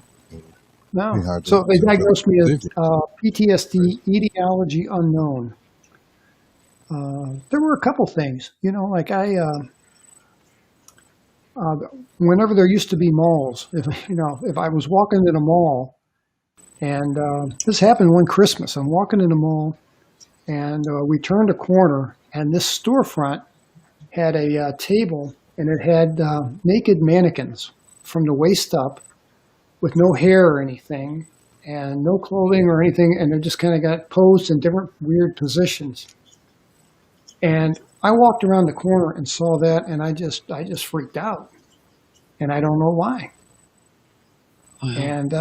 No. So they diagnosed me as PTSD, etiology unknown. There were a couple things, like whenever there used to be malls, if I was walking in a mall, and this happened one Christmas, I'm walking in a mall, and we turned a corner, and this storefront had a table, and it had naked mannequins from the waist up with no hair or anything, and no clothing or anything, and they just kind of got posed in different weird positions. And I walked around the corner and saw that, and I just freaked out, and I don't know why. Wow. And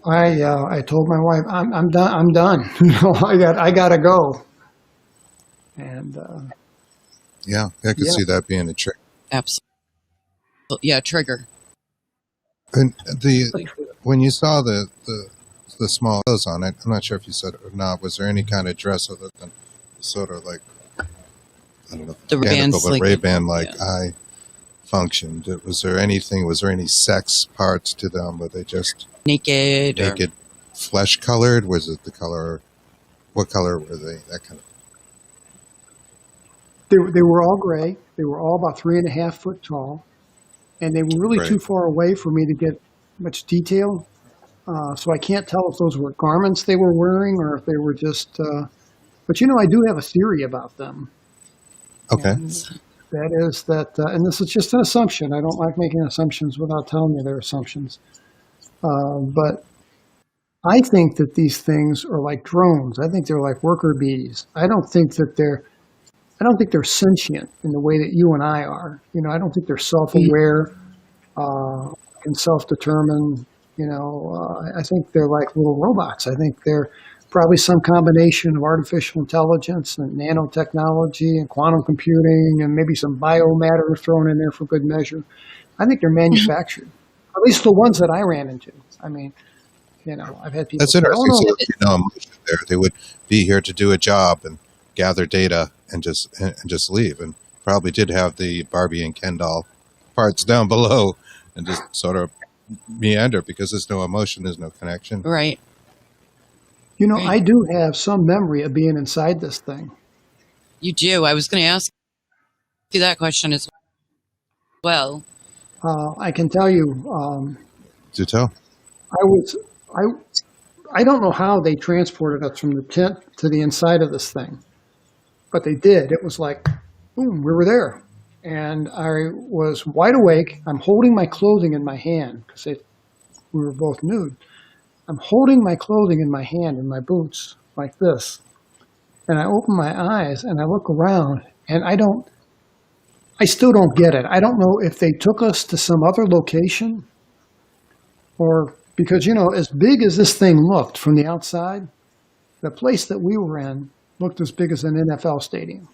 I told my wife, I'm done. I'm done. I gotta go. And Yeah, I could see that being a trick. Absolutely. Yeah, trigger. And when you saw the small clothes on it, I'm not sure if you said it or not. Was there any kind of dress other than sort of like, I don't know, The mechanical, Ray-Bans, but like- Ray-Ban like yeah. eye functioned? Was there anything? Was there any sex parts to them? Were they just Naked. naked, flesh colored? Was it the color? What color were they? That kind of. they were all gray. They were all about 3.5 foot tall, and they were really Right. too far away for me to get much detail. So I can't tell if those were garments they were wearing or if they were just. But I do have a theory about them. Okay. And that is that, and this is just an assumption. I don't like making assumptions without telling you they're assumptions. But I think that these things are like drones. I think they're like worker bees. I don't think they're sentient in the way that you and I are. I don't think they're self-aware, can self-determine. I think they're like little robots. I think they're probably some combination of artificial intelligence and nanotechnology and quantum computing and maybe some biomatter thrown in there for good measure. I think they're manufactured, at least the ones that I ran into. I mean, I've had people That's say, interesting. "Oh, no, So, emotion there, they would be here to do a job and gather data and just leave, and probably did have the Barbie and Ken doll parts down below and just sort of meander because there's no emotion, there's no connection. Right. I do have some memory of being inside this thing. You do. I was going to ask you that question as well. I can tell you, Do tell. I don't know how they transported us from the tent to the inside of this thing, but they did. It was like, boom, we were there. And I was wide awake. I'm holding my clothing in my hand because we were both nude. I'm holding my clothing in my hand in my boots like this. And I open my eyes and I look around and I still don't get it. I don't know if they took us to some other location or because, as big as this thing looked from the outside, the place that we were in looked as big as an NFL stadium.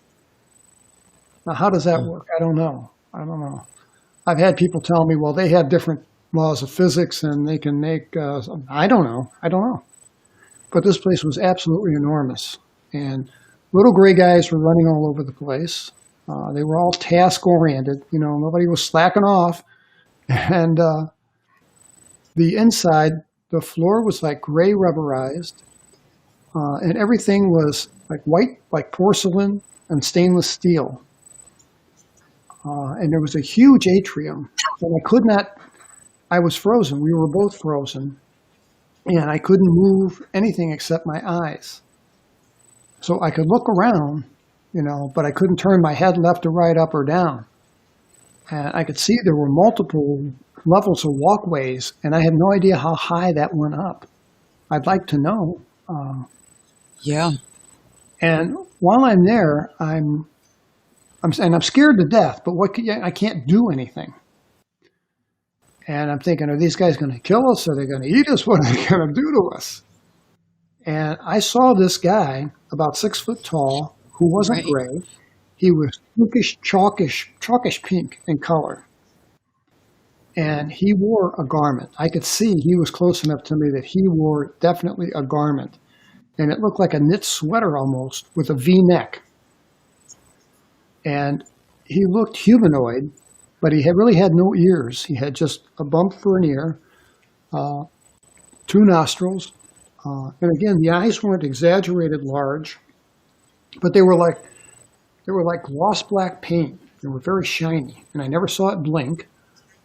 Now, how does that work? I don't know. I've had people tell me, well, they have different laws of physics and they can make, I don't know. But this place was absolutely enormous. And little gray guys were running all over the place. They were all task-oriented. Nobody was slacking off. And the inside, the floor was like gray rubberized. And everything was like white, like porcelain and stainless steel. And there was a huge atrium. And I was frozen. We were both frozen. And I couldn't move anything except my eyes. So I could look around, but I couldn't turn my head left or right, up or down. And I could see there were multiple levels of walkways, and I had no idea how high that went up. I'd like to know. Yeah. And while I'm there, I'm scared to death, but I can't do anything. And I'm thinking, are these guys going to kill us? Are they going to eat us? What are they going to do to us? And I saw this guy, about 6 foot tall, who wasn't Right. gray. He was pinkish, chalkish pink in color. And he wore a garment. I could see he was close enough to me that he wore definitely a garment. And it looked like a knit sweater almost with a V-neck. And he looked humanoid, but he really had no ears. He had just a bump for an ear, 2 nostrils. And again, the eyes weren't exaggerated large, but they were like gloss black paint. They were very shiny, and I never saw it blink.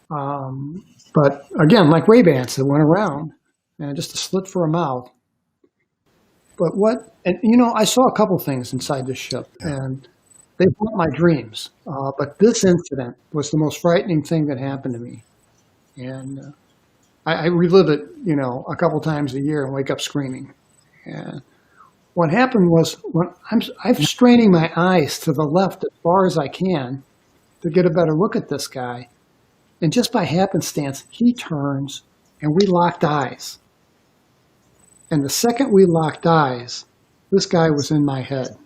But again, like Ray-Bans that went around, and just a slit for a mouth. But I saw a couple things inside this ship, and they haunt my dreams. But this incident was the most frightening thing that happened to me. And I relive it, a couple times a year and wake up screaming. And what happened was when I'm straining my eyes to the left as far as I can to get a better look at this guy. And just by happenstance, he turns and we locked eyes. And the second we locked eyes, this guy was in my head.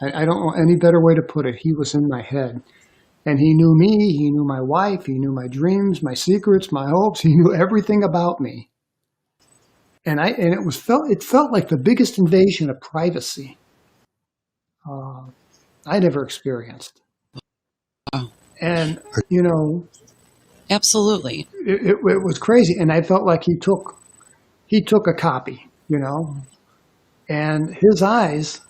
I don't know any better way to put it. He was in my head. And he knew me, he knew my wife, he knew my dreams, my secrets, my hopes, he knew everything about me. And it felt like the biggest invasion of privacy I'd ever experienced. Oh. And, Absolutely. it was crazy. And I felt like he took a copy, and his eyes,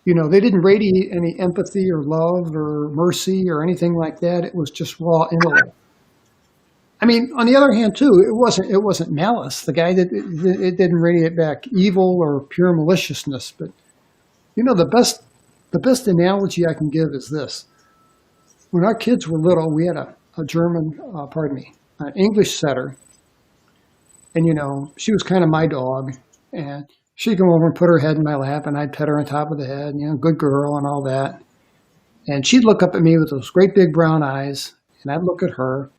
they didn't radiate any empathy or love or mercy or anything like that. It was just raw intellect. I mean, on the other hand, too, it wasn't malice. The guy it didn't radiate back evil or pure maliciousness. But the best analogy I can give is this: when our kids were little, we had an English setter, and she was kind of my dog, and she'd come over and put her head in my lap, and I'd pet her on top of the head, good girl and all that. And she'd look up at me with those great big brown eyes, and I'd look at her,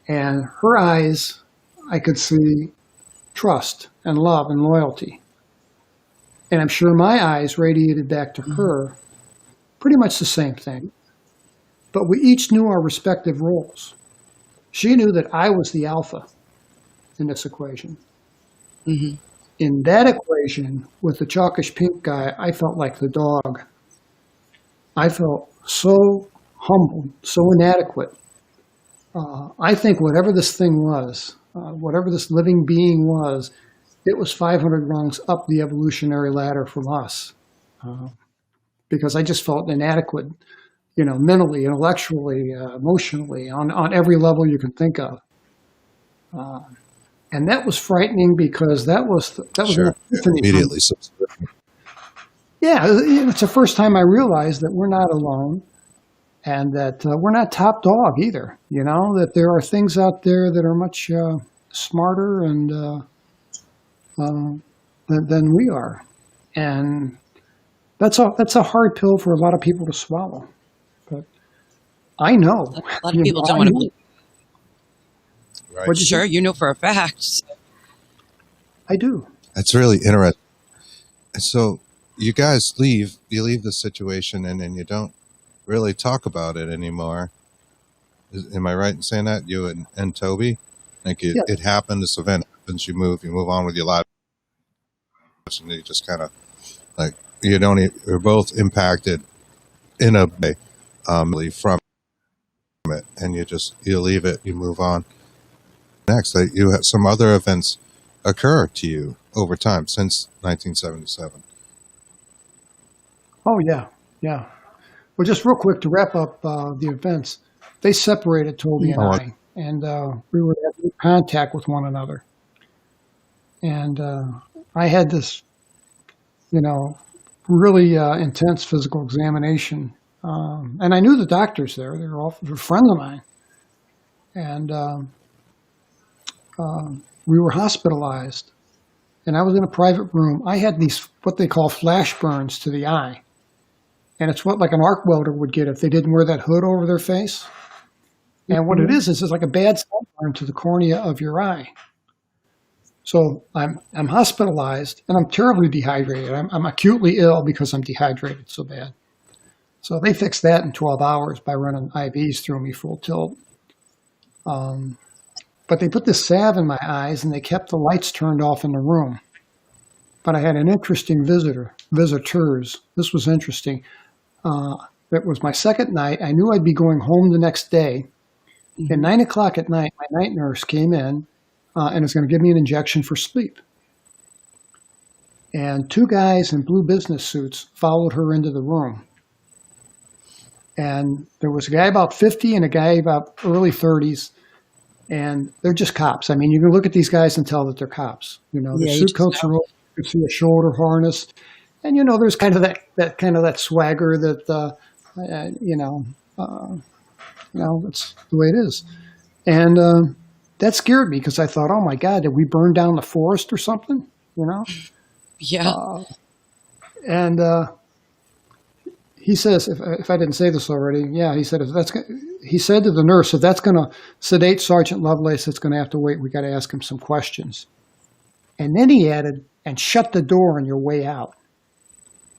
and her eyes, I could see trust and love and loyalty. And I'm sure my eyes radiated back to her pretty much the same thing. But we each knew our respective roles. She knew that I was the alpha in this equation. Mm-hmm. In that equation, with the chalkish pink guy, I felt like the dog. I felt so humbled, so inadequate. I think whatever this thing was, whatever this living being was, it was 500 rungs up the evolutionary ladder from us. Because I just felt inadequate, mentally, intellectually, emotionally, on every level you can think of. And that was frightening because that was Sure. an epiphany. Immediately. Yeah, it's the first time I realized that we're not alone, and that we're not top dog either. That there are things out there that are much smarter and than we are, and that's a hard pill for a lot of people to swallow. But I know A lot of people don't want to believe. Right. Sure, for a fact. I do. That's really interesting. So you guys leave the situation and then you don't really talk about it anymore. Am I right in saying that? You and Toby? Like it happened, this event happens, you move on with your life. And you just kind of like, you're both impacted in a way from it, and you leave it, you move on. Next, you have some other events occur to you over time since 1977. Oh, yeah. Well, just real quick to wrap up the events, they separated Toby and I, and we were in contact with one another. And I had this, really intense physical examination. And I knew the doctors there. They were friends of mine. And we were hospitalized. And I was in a private room. I had these, what they call flash burns to the eye. And it's what like an arc welder would get if they didn't wear that hood over their face. And what it is it's like a bad sunburn to the cornea of your eye. So I'm hospitalized, and I'm terribly dehydrated. I'm acutely ill because I'm dehydrated so bad. So they fixed that in 12 hours by running IVs through me full tilt. But they put this salve in my eyes, and they kept the lights turned off in the room. But I had an interesting visitors. This was interesting. It was my second night. I knew I'd be going home the next day. At 9 o'clock at night, my night nurse came in and was going to give me an injection for sleep. And two guys in blue business suits followed her into the room. And there was a guy about 50 and a guy about early 30s. And they're just cops. I mean, you can look at these guys and tell that they're cops. You know, their suit coats are open. You can see a shoulder harness. And, you know, there's kind of that swagger that, that's the way it is. And that scared me because I thought, oh, my God, did we burn down the forest or something? You know? Yeah. He says, if I didn't say this already, he said, he said to the nurse, if that's going to sedate Sergeant Lovelace, it's going to have to wait. We got to ask him some questions. And then he added, and shut the door on your way out.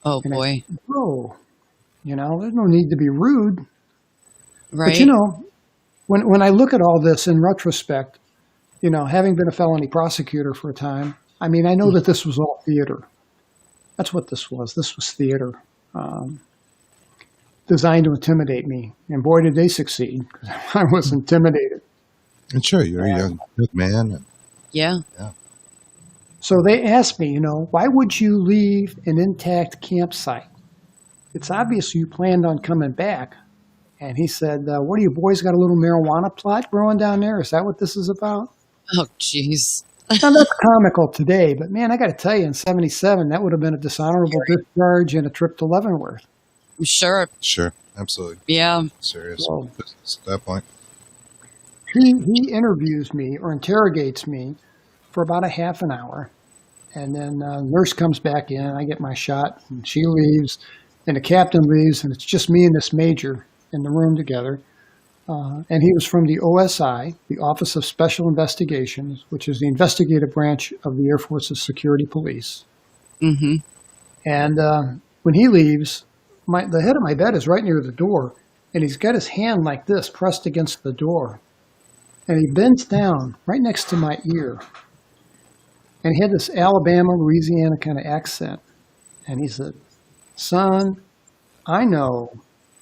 Oh, and boy. Said, whoa, you know, there's no need to be rude. Right. But, you know, when I look at all this in retrospect, you know, having been a felony prosecutor for a time, I mean, I know that this was all theater. That's what this was. This was theater. Designed to intimidate me. And boy, did they succeed. I was intimidated. And sure, you're a young man. Yeah. So they asked me, you know, why would you leave an intact campsite? It's obvious you planned on coming back. And he said, what do you boys got a little marijuana plot growing down there? Is that what this is about? Oh, jeez. Now, that's comical today, but man, I got to tell you, in 77, that would have been a dishonorable discharge and a trip to Leavenworth. Sure. Sure, absolutely. Yeah. Serious business at that point. He interviews me or interrogates me for about a half an hour. And then nurse comes back in, I get my shot, and she leaves, and the captain leaves, and it's just me and this major in the room together. And he was from the OSI, the Office of Special Investigations, which is the investigative branch of the Air Force's security police. Mm-hmm. And when he leaves, the head of my bed is right near the door, and he's got his hand like this pressed against the door. And he bends down right next to my ear. And he had this Alabama, Louisiana kind of accent. And he said, son, I know,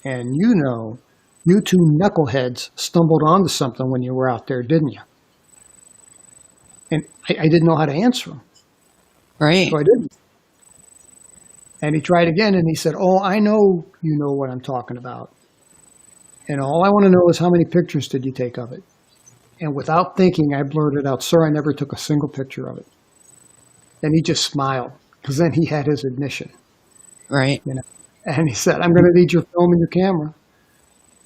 and you two knuckleheads stumbled onto something when you were out there, didn't you? And I didn't know how to answer him. Right. So I didn't. And he tried again, and he said, oh, I know you know what I'm talking about. And all I want to know is how many pictures did you take of it? And without thinking, I blurted out, sir, I never took a single picture of it. And he just smiled, because then he had his admission. Right. You know? And he said, I'm going to need your film and your camera.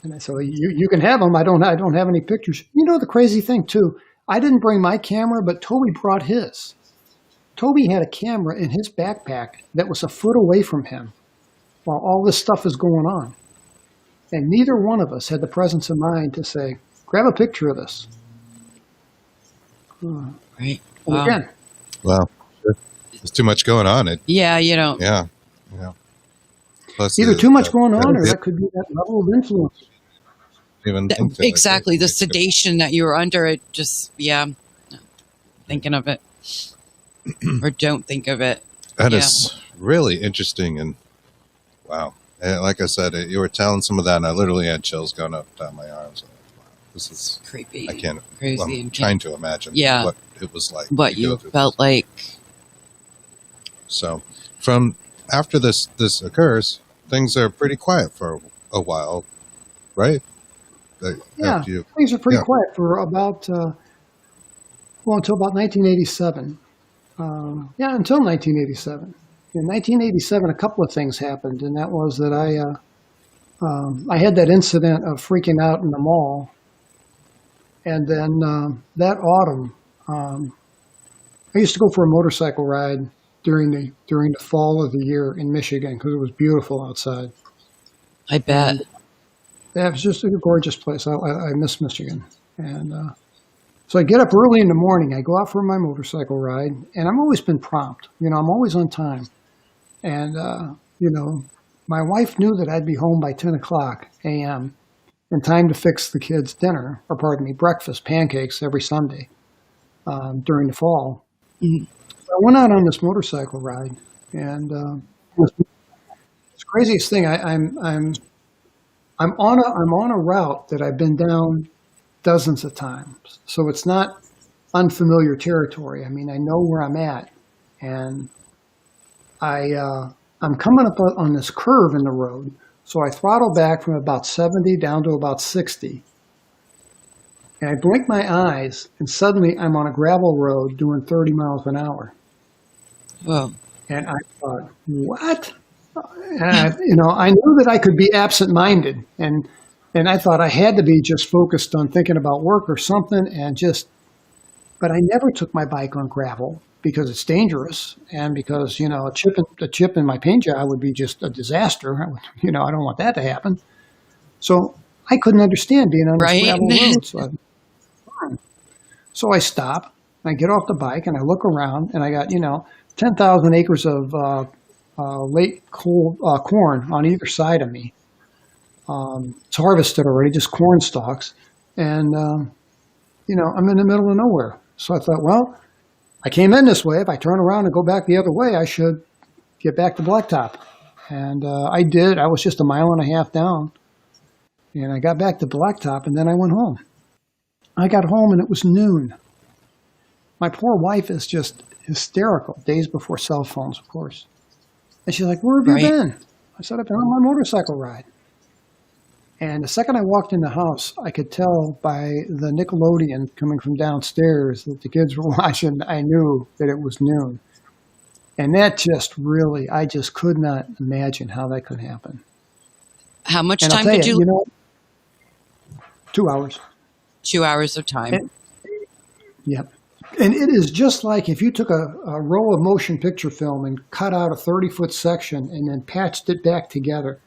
And I said, well, you can have them. I don't have any pictures. You know the crazy thing, too? I didn't bring my camera, but Toby brought his. Toby had a camera in his backpack that was a foot away from him while all this stuff is going on. And neither one of us had the presence of mind to say, grab a picture of this. Right. And Wow. again. Well, there's too much going on. Yeah, you know. Yeah. Plus, Either too much going on, or that could be that level of influence. Exactly. The sedation that you were under, it just, thinking of it. Or don't think of it. That is really interesting. And wow. And like I said, you were telling some of that, and I literally had chills going up down my arms. Wow, this is creepy. I can't. Crazy. I'm trying to imagine what it was like. What you felt like. So from after this occurs, things are pretty quiet for a while, right? Things are pretty quiet for about, until about 1987. Until 1987. In 1987, a couple of things happened, and that was that I had that incident of freaking out in the mall, and then that autumn, I used to go for a motorcycle ride during the fall of the year in Michigan because it was beautiful outside. I bet. Yeah, it was just a gorgeous place. I miss Michigan. And so I get up early in the morning. I go out for my motorcycle ride, and I've always been prompt. I'm always on time. And, my wife knew that I'd be home by 10 o'clock a.m. in time to fix the kids' dinner, or pardon me, breakfast, pancakes every Sunday during the fall. Mhm. So I went out on this motorcycle ride, and it's the craziest thing. I'm on a route that I've been down dozens of times, so it's not unfamiliar territory. I mean, I know where I'm at, and I'm coming up on this curve in the road, so I throttle back from about 70 down to about 60. And I blink my eyes, and suddenly I'm on a gravel road doing 30 miles an hour. Whoa. And I thought, what? And I knew that I could be absent-minded, and I thought I had to be just focused on thinking about work or something, but I never took my bike on gravel because it's dangerous, and because a chip in my paint job would be just a disaster. I don't want that to happen. So I couldn't understand being on this Right. gravel road. So I stop, I get off the bike, and I look around, and I got 10,000 acres of late corn on either side of me. It's harvested already, just corn stalks, and I'm in the middle of nowhere. So I thought, well, I came in this way. If I turn around and go back the other way, I should get back to Blacktop. And I did. I was just a mile and a half down. And I got back to Blacktop, and then I went home. I got home, and it was noon. My poor wife is just hysterical, days before cell phones, of course. And she's like, where have you been? I said, I've been on my motorcycle ride. And the second I walked in the house, I could tell by the Nickelodeon coming from downstairs that the kids were watching. I knew that it was noon. And that just really, I just could not imagine how that could happen. How much And time did you? 2 hours. 2 hours of time. Yep. And it is just like if you took a roll of motion picture film and cut out a 30-foot section and then patched it back together.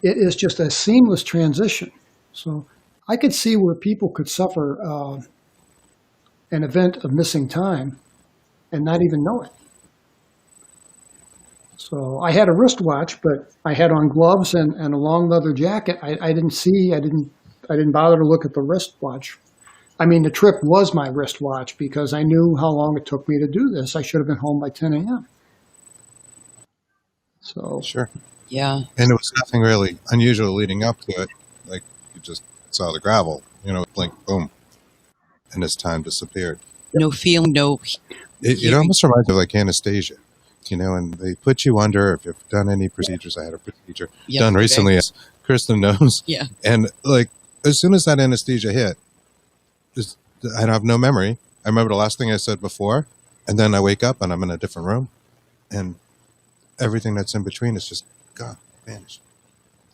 It is just a seamless transition. So I could see where people could suffer an event of missing time and not even know it. So I had a wristwatch, but I had on gloves and a long leather jacket. I didn't bother to look at the wristwatch. I mean, the trip was my wristwatch because I knew how long it took me to do this. I should have been home by 10 a.m. So Sure. Yeah. And there was nothing really unusual leading up to it. Like, you just saw the gravel, blink, boom, and this time disappeared. No feeling, no. It almost reminds me of like anesthesia, and they put you under. If you've done any procedures, I had a procedure done recently, as Kristen knows. Yeah. And like, as soon as that anesthesia hit, I have no memory. I remember the last thing I said before, and then I wake up and I'm in a different room, and everything that's in between is just gone, vanished.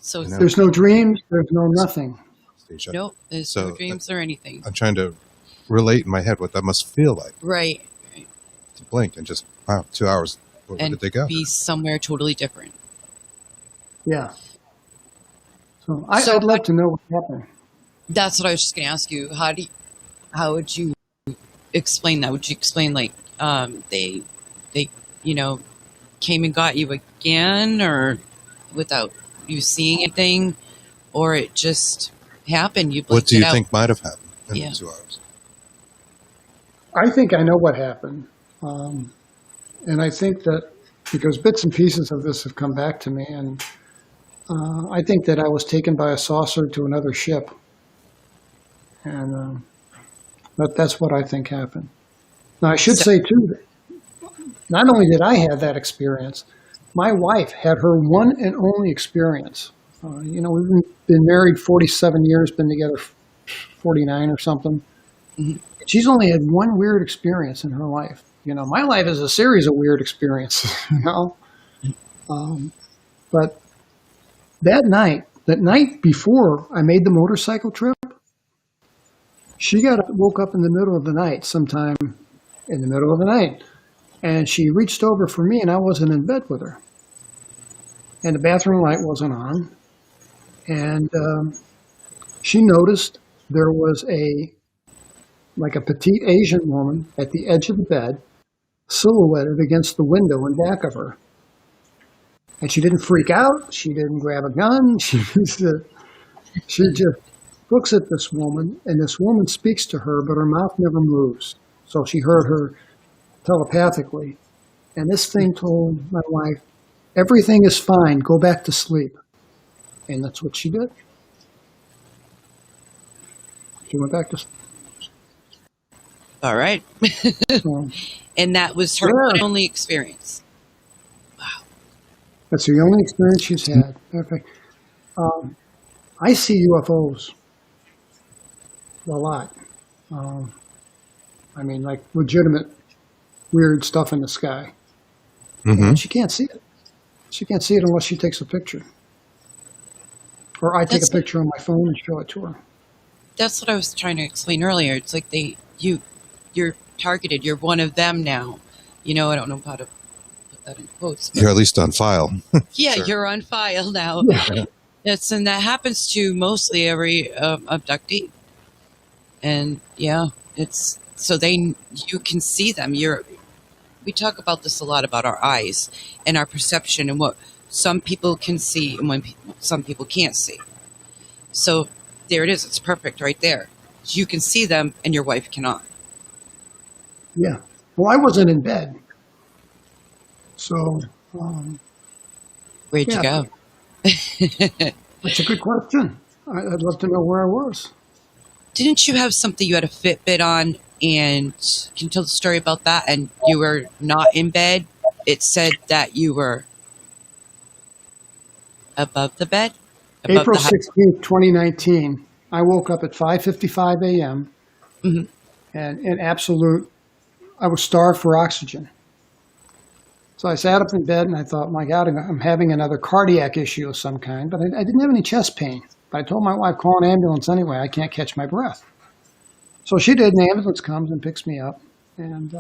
So there's no dreams, there's no nothing. Anesthesia. nope, there's no dreams or anything. I'm trying to relate in my head what that must feel like Right. to blink and just, wow, 2 hours. Where And did they go? be somewhere totally different. Yeah. So I'd love to know what happened. That's what I was just going to ask you. How would you explain that? Would you explain like they came and got you again, or without you seeing anything, or it just happened? You What blinked do you it out. think might have happened in Yeah. the 2 hours? I think I know what happened. And I think that because bits and pieces of this have come back to me, and I think that I was taken by a saucer to another ship. And that's what I think happened. Now, I should say, too, that not only did I have that experience, my wife had her one and only experience. We've been married 47 years, been together 49 or something. Mhm. She's only had one weird experience in her life. My life is a series of weird experiences, But that night before I made the motorcycle trip, she woke up in the middle of the night, sometime in the middle of the night, and she reached over for me, and I wasn't in bed with her. And the bathroom light wasn't on. And she noticed there was like a petite Asian woman at the edge of the bed, silhouetted against the window in back of her. And she didn't freak out. She didn't grab a gun. She just looks at this woman, and this woman speaks to her, but her mouth never moves. So she heard her telepathically. And this thing told my wife, everything is fine. Go back to sleep. And that's what she did. She went back to sleep. All right. And that was her only experience. Wow. That's the only experience she's had. Okay. I see UFOs a lot. I mean, like legitimate weird stuff in the sky. And she can't see it. She can't see it unless she takes a picture. Or I take a picture on my phone and show it to her. That's what I was trying to explain earlier. It's like you're targeted. You're one of them now. You know, I don't know how to put that in quotes. You're at least on file. Yeah, Sure. You're on file now. Yeah. And that happens to mostly every abductee. And yeah, it's so you can see them. We talk about this a lot about our eyes and our perception and what some people can see and some people can't see. So there it is. It's perfect right there. You can see them and your wife cannot. Yeah. Well, I wasn't in bed. So, Where'd you go? That's a good question. I'd love to know where I was. Didn't you have something you had a Fitbit on, and can you tell the story about that? And you were not in bed. It said that you were above the bed. April 16th, 2019. I woke up at 5:55 a.m. And in absolute, I was starved for oxygen. So I sat up in bed and I thought, my God, I'm having another cardiac issue of some kind. But I didn't have any chest pain. But I told my wife, call an ambulance anyway. I can't catch my breath. So she did, and the ambulance comes and picks me up and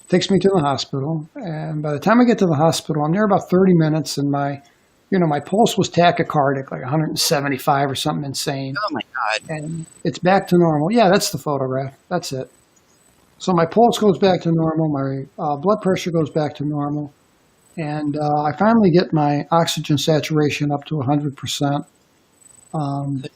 takes me to the hospital. And by the time I get to the hospital, I'm there about 30 minutes, and my pulse was tachycardic, like 175 or something insane. Oh, my God. And it's back to normal. Yeah, that's the photograph. That's it. So my pulse goes back to normal. My blood pressure goes back to normal. And I finally get my oxygen saturation up to 100%. And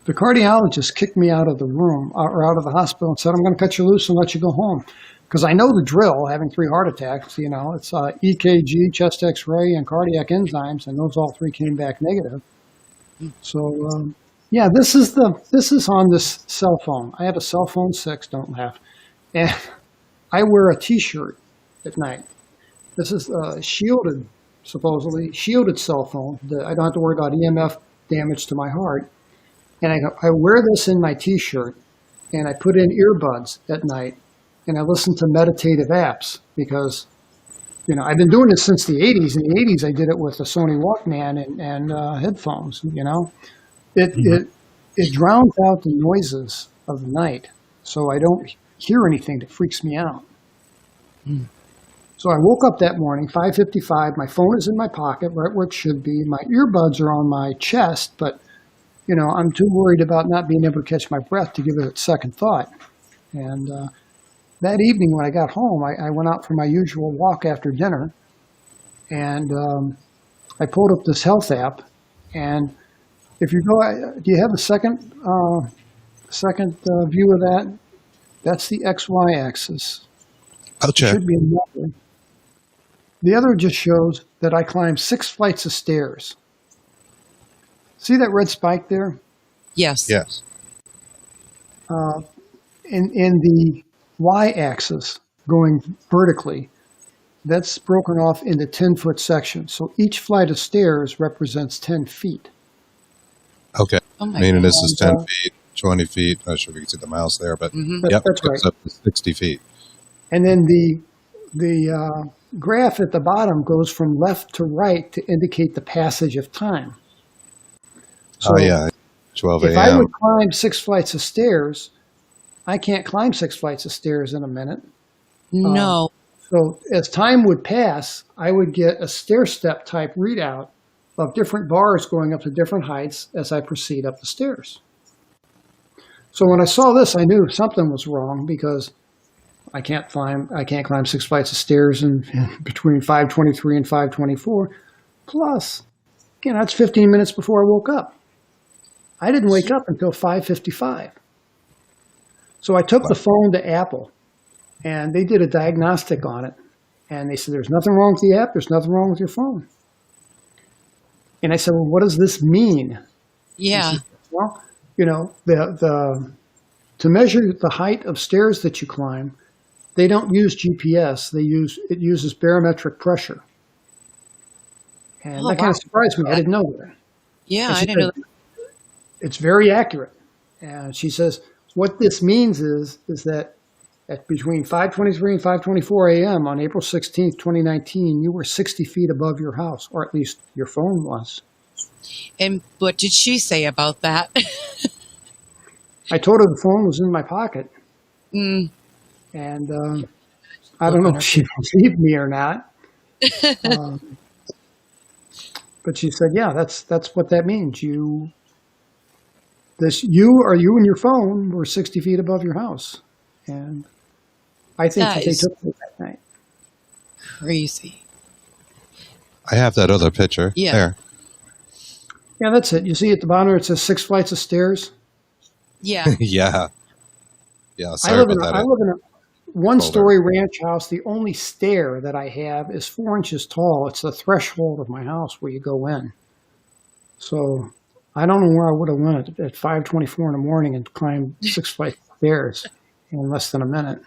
the cardiologist kicked me out of the room or out of the hospital and said, I'm going to cut you loose and let you go home. Because I know the drill, having 3 heart attacks, it's EKG, chest x-ray, and cardiac enzymes, and those all 3 came back negative. So, yeah, this is on this cell phone. I have a cell phone 6, don't laugh. And I wear a T-shirt at night. This is shielded, supposedly, shielded cell phone. I don't have to worry about EMF damage to my heart. And I wear this in my T-shirt, and I put in earbuds at night, and I listen to meditative apps because, I've been doing this since the 80s. In the 80s, I did it with a Sony Walkman and headphones, It drowns out the noises of the night, so I don't hear anything that freaks me out. So I woke up that morning, 5:55. My phone is in my pocket, right where it should be. My earbuds are on my chest, but, I'm too worried about not being able to catch my breath to give it a second thought. And that evening when I got home, I went out for my usual walk after dinner, and I pulled up this health app. And if you go, do you have a second view of that? That's the XY axis. I'll check. Should be another. The other just shows that I climbed 6 flights of stairs. See that red spike there? Yes. Yes. In the Y-axis, going vertically, that's broken off into 10-foot sections. So each flight of stairs represents 10 feet. Okay. Oh my Meaning God. this is 10 feet, 20 feet. I'm not sure if you can see the mouse there, but yep, That's right. it's up to 60 feet. And then the graph at the bottom goes from left to right to indicate the passage of time. So 12 if I a.m. would climb 6 flights of stairs, I can't climb 6 flights of stairs in a minute. No. So as time would pass, I would get a stair step type readout of different bars going up to different heights as I proceed up the stairs. So when I saw this, I knew something was wrong because I can't climb 6 flights of stairs in between 5:23 and 5:24. Plus, that's 15 minutes before I woke up. I didn't wake up until 5:55. So I took the phone to Apple, and they did a diagnostic on it. And they said, there's nothing wrong with the app. There's nothing wrong with your phone. And I said, well, what does this mean? Yeah. Said, well, to measure the height of stairs that you climb, they don't use GPS. It uses barometric pressure. And that kind of surprised me. I didn't know that. Yeah, I didn't know that. It's very accurate. And she says, what this means is that at between 5:23 and 5:24 a.m. on April 16th, 2019, you were 60 feet above your house, or at least your phone was. And what did she say about that? I told her the phone was in my pocket. And I don't know if she believed me or not. But she said, yeah, that's what that means. You and your phone were 60 feet above your house. And I think that they took it that night. Crazy. I have that other picture. Yeah. There. Yeah, that's it. You see at the bottom, it says 6 flights of stairs. Yeah. Yeah. Yeah. I live in a one-story ranch house. The only stair that I have is 4 inches tall. It's the threshold of my house where you go in. So I don't know where I would have went at 5:24 in the morning and climbed 6 flights of stairs in less than a minute.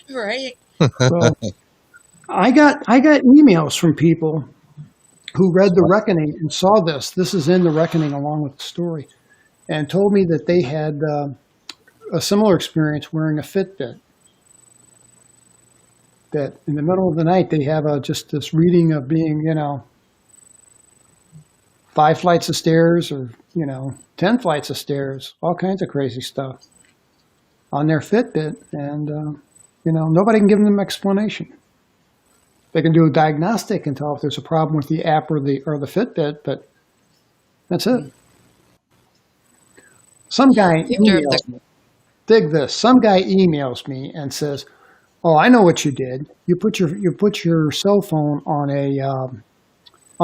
Right. So I got emails from people who read The Reckoning and saw this. This is in The Reckoning along with the story, and told me that they had a similar experience wearing a Fitbit. That in the middle of the night they have just this reading of being, 5 flights of stairs or 10 flights of stairs, all kinds of crazy stuff on their Fitbit, and nobody can give them an explanation. They can do a diagnostic and tell if there's a problem with the app or the Fitbit, but that's it. Some guy emails me. Dig this. Some guy emails me and says, "Oh, I know what you did. You put your cell phone on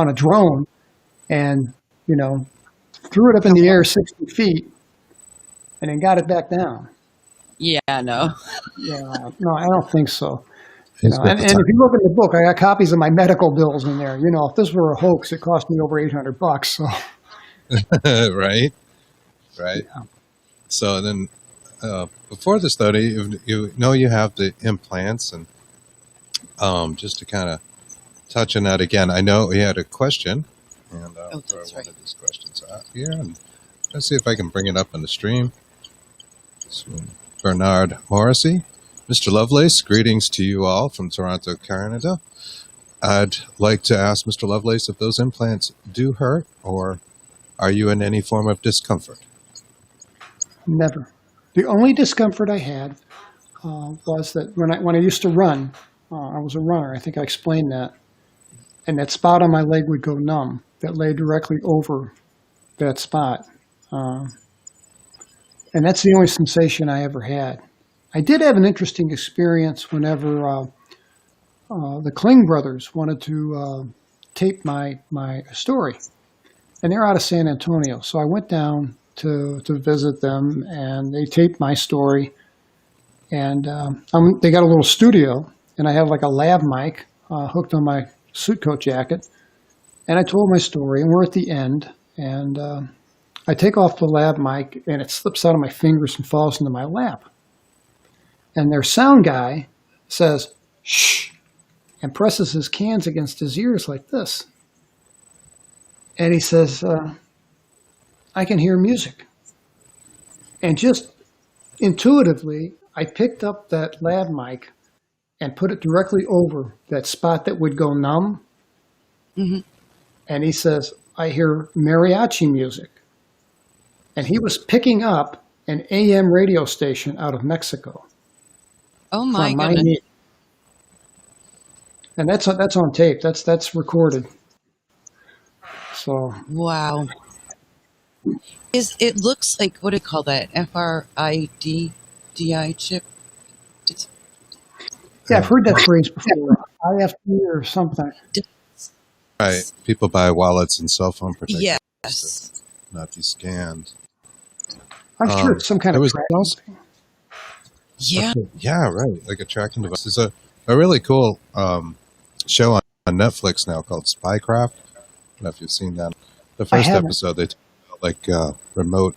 a drone, and threw it up in the air 60 feet, and then got it back down." Yeah, no. Yeah, no, I don't think so. And if you look in the book, I got copies of my medical bills in there. If this were a hoax, it cost me over $800. So, right. Yeah. So then, before the study, you have the implants, and just to kind of touch on that again, I know we had a question, and throw one of these questions out here, and let's see if I can bring it up on the stream. So, Bernard Morrissey. Mr. Lovelace, greetings to you all from Toronto, Canada. I'd like to ask Mr. Lovelace if those implants do hurt, or are you in any form of discomfort? Never. The only discomfort I had was that when I used to run, I was a runner. I think I explained that. And that spot on my leg would go numb. That lay directly over that spot. And that's the only sensation I ever had. I did have an interesting experience whenever the Kling brothers wanted to tape my story. And they're out of San Antonio. So I went down to visit them, and they taped my story. And they got a little studio, and I had like a lav mic hooked on my suit coat jacket. And I told my story, and we're at the end. And I take off the lav mic, and it slips out of my fingers and falls into my lap. And their sound guy says, "Shh," and presses his cans against his ears like this. And he says, "I can hear music." And just intuitively, I picked up that lav mic and put it directly over that spot that would go numb. Mm-hmm. And he says, "I hear mariachi music." And he was picking up an AM radio station out of Mexico. Oh my goodness! And that's on tape. That's recorded. So Wow. It looks like, what do you call that? FRIDDI chip? It's, yeah, I've heard that phrase before. IFD or something. Right. People buy wallets and cell phone protectors yes. to not be scanned. I'm sure it's some kind there of was tracking also, thing. Yeah. yeah, right. Like a tracking device. There's a really cool show on Netflix now called Spycraft. I don't know if you've seen that. The first haven't. episode, they talk about like remote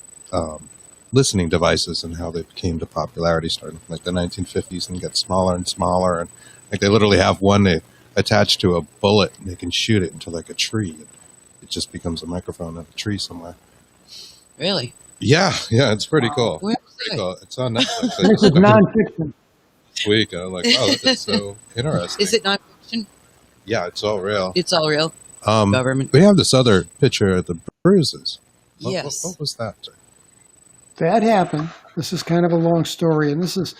listening devices and how they came to popularity starting from like the 1950s and get smaller and smaller. And like they literally have one they attach to a bullet and they can shoot it into like a tree. It just becomes a microphone in a tree somewhere. Really? Yeah, it's pretty cool. Where is Pretty it? cool. It's on Netflix. I This just is looked at it nonfiction. this week and I'm like, wow, that is so interesting. Is it nonfiction? Yeah, it's all real. It's all real. Government. We have this other picture of the bruises. Yes. What was that? That happened. This is kind of a long story, and this is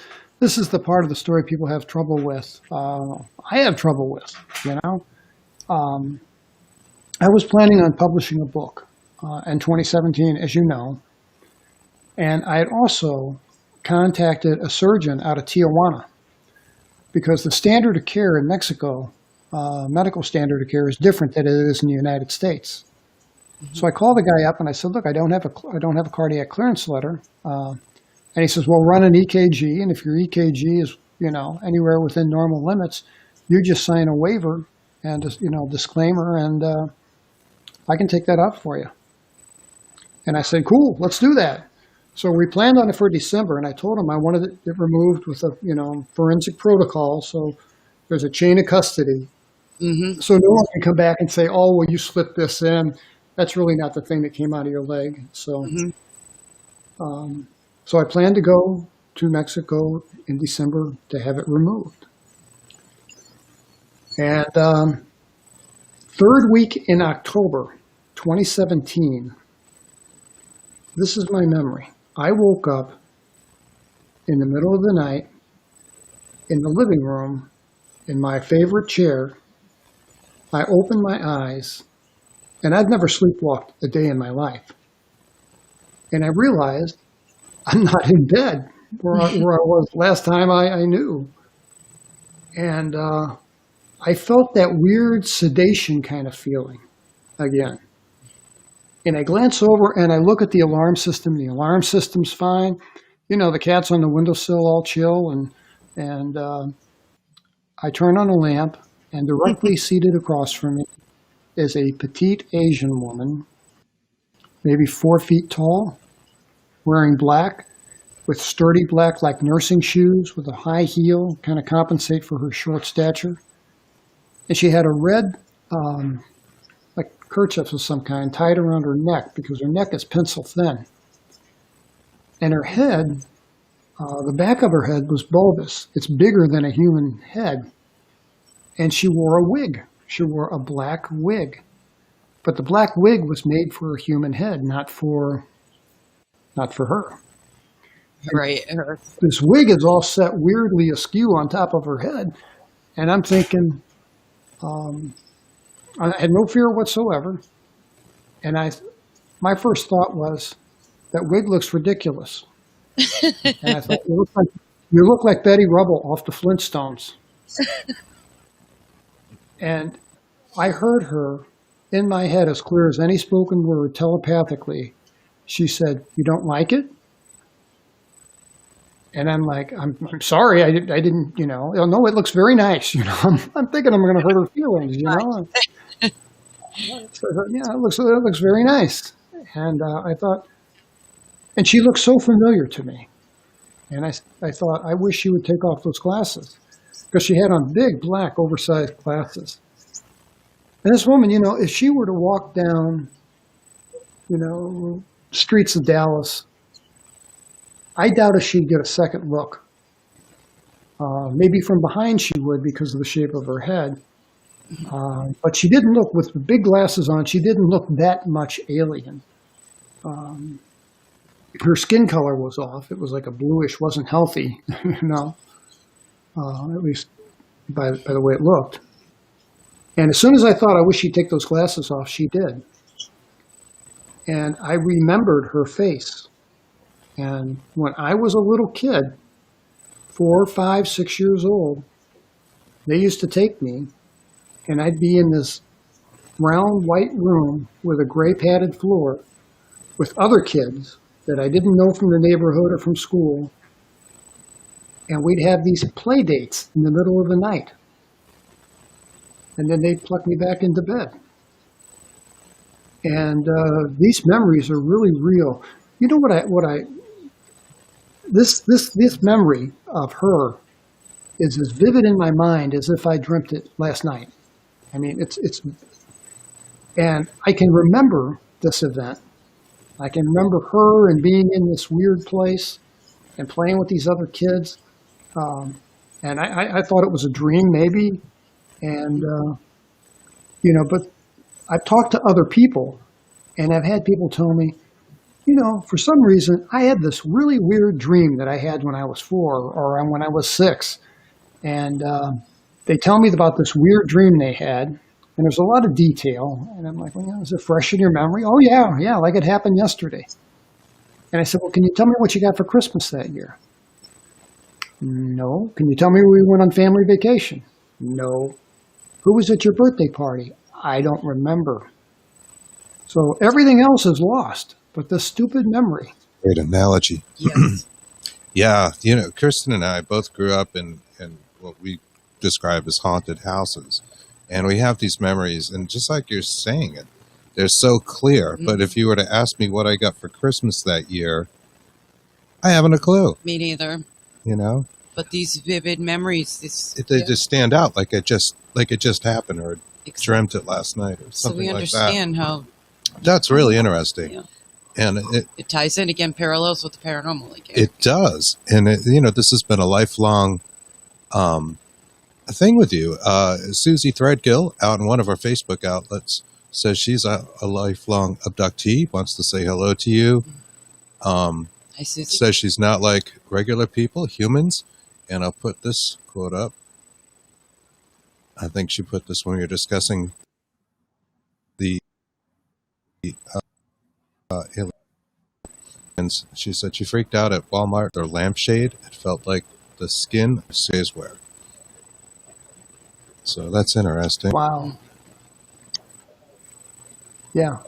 the part of the story people have trouble with. I have trouble with, you know. I was planning on publishing a book in 2017, as you know, and I had also contacted a surgeon out of Tijuana because the standard of care in Mexico, medical standard of care, is different than it is in the United States. So I called the guy up and I said, "Look, I don't have a cardiac clearance letter." And he says, "Well, run an EKG, and if your EKG is anywhere within normal limits, you just sign a waiver and disclaimer, and I can take that up for you." And I said, "Cool, let's do that." So we planned on it for December, and I told him I wanted it removed with a forensic protocol. So there's a chain of custody, so no one can come back and say, "Oh, well, you slipped this in." That's really not the thing that came out of your leg. So, so I plan to go to Mexico in December to have it removed. And third week in October 2017, this is my memory. I woke up in the middle of the night in the living room in my favorite chair. I opened my eyes. And I've never sleepwalked a day in my life. And I realized I'm not in bed where I was last time I knew. And I felt that weird sedation kind of feeling again. And I glance over and I look at the alarm system. The alarm system's fine. The cat's on the windowsill all chill. And I turn on a lamp, and directly seated across from me is a petite Asian woman, maybe 4 feet tall, wearing black, with sturdy black like nursing shoes with a high heel, kind of compensate for her short stature. And she had a red, like kerchief of some kind, tied around her neck because her neck is pencil thin. And her head, the back of her head was bulbous. It's bigger than a human head. And she wore a wig. She wore a black wig, but the black wig was made for a human head, not for her. Right. This wig is all set weirdly askew on top of her head, and I'm thinking, I had no fear whatsoever, and my first thought was, that wig looks ridiculous. And I thought, you look like Betty Rubble off the Flintstones. And I heard her in my head as clear as any spoken word telepathically. She said, "You don't like it?" And I'm like, I'm sorry, I didn't, oh, no, it looks very nice. I'm thinking I'm going to hurt her feelings, So I thought, yeah, it looks very nice. And I thought, and she looked so familiar to me. And I thought, I wish she would take off those glasses, because she had on big, black, oversized glasses. And this woman, if she were to walk down, streets of Dallas, I doubt if she'd get a second look. Maybe from behind she would because of the shape of her head. But she didn't look, with the big glasses on, she didn't look that much alien. Her skin color was off. It was like a bluish, wasn't healthy, at least by the way it looked. And as soon as I thought, I wish she'd take those glasses off, she did. and I remembered her face. And when I was a little kid, 4, 5, 6 years old, they used to take me, and I'd be in this round white room with a gray padded floor with other kids that I didn't know from the neighborhood or from school. And we'd have these play dates in the middle of the night. And then they'd pluck me back into bed. And these memories are really real. You know this memory of her is as vivid in my mind as if I dreamt it last night. I mean, and I can remember this event. I can remember her and being in this weird place and playing with these other kids. And I thought it was a dream, maybe. And, but I've talked to other people, and I've had people tell me, for some reason, I had this really weird dream that I had when I was 4 or when I was 6. And they tell me about this weird dream they had, and there's a lot of detail. And I'm like, well, is it fresh in your memory? Oh, yeah, like it happened yesterday. And I said, well, can you tell me what you got for Christmas that year? No. Can you tell me we went on family vacation? No. Who was at your birthday party? I don't remember. So everything else is lost, but this stupid memory. Great analogy. Yes. Yeah, Kirsten and I both grew up in what we describe as haunted houses. And we have these memories, and just like you're saying it, they're so clear. Mm-hmm. But if you were to ask me what I got for Christmas that year, I haven't a clue. Me neither. But these vivid memories, they just stand out like it just happened, or dreamt it last night, or something like that. So we understand how. That's really interesting. Yeah. And it ties in again, parallels with the paranormal again. It does. And, this has been a lifelong thing with you. Susie Threadgill, out in one of our Facebook outlets, says she's a lifelong abductee, wants to say hello to you. Hi, Susie. Says she's not like regular people, humans. And I'll put this quote up. I think she put this when we were discussing the aliens. She said she freaked out at Walmart. Their lampshade, it felt like the skin of Say's wear. So that's interesting. Wow. Yeah.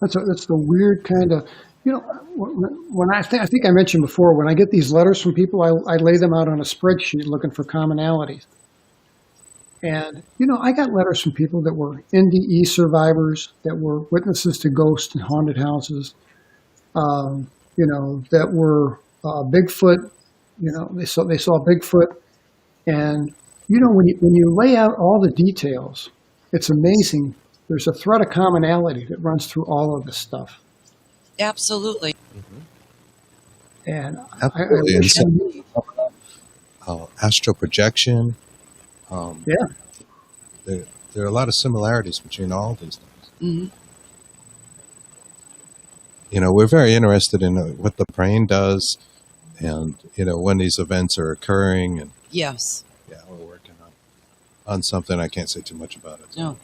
That's the weird kind of, when I think I mentioned before, when I get these letters from people, I lay them out on a spreadsheet looking for commonalities. And, I got letters from people that were NDE survivors, that were witnesses to ghosts and haunted houses, that were Bigfoot, they saw Bigfoot. And, when you lay out all the details, it's amazing. There's a thread of commonality that runs through all of this stuff. Absolutely. Mm-hmm. And absolutely. Astral projection. There are a lot of similarities between all of these things. Mm-hmm. We're very interested in what the brain does, and when these events are occurring. And yes. Yeah, we're working on something. I can't say too much about it. No.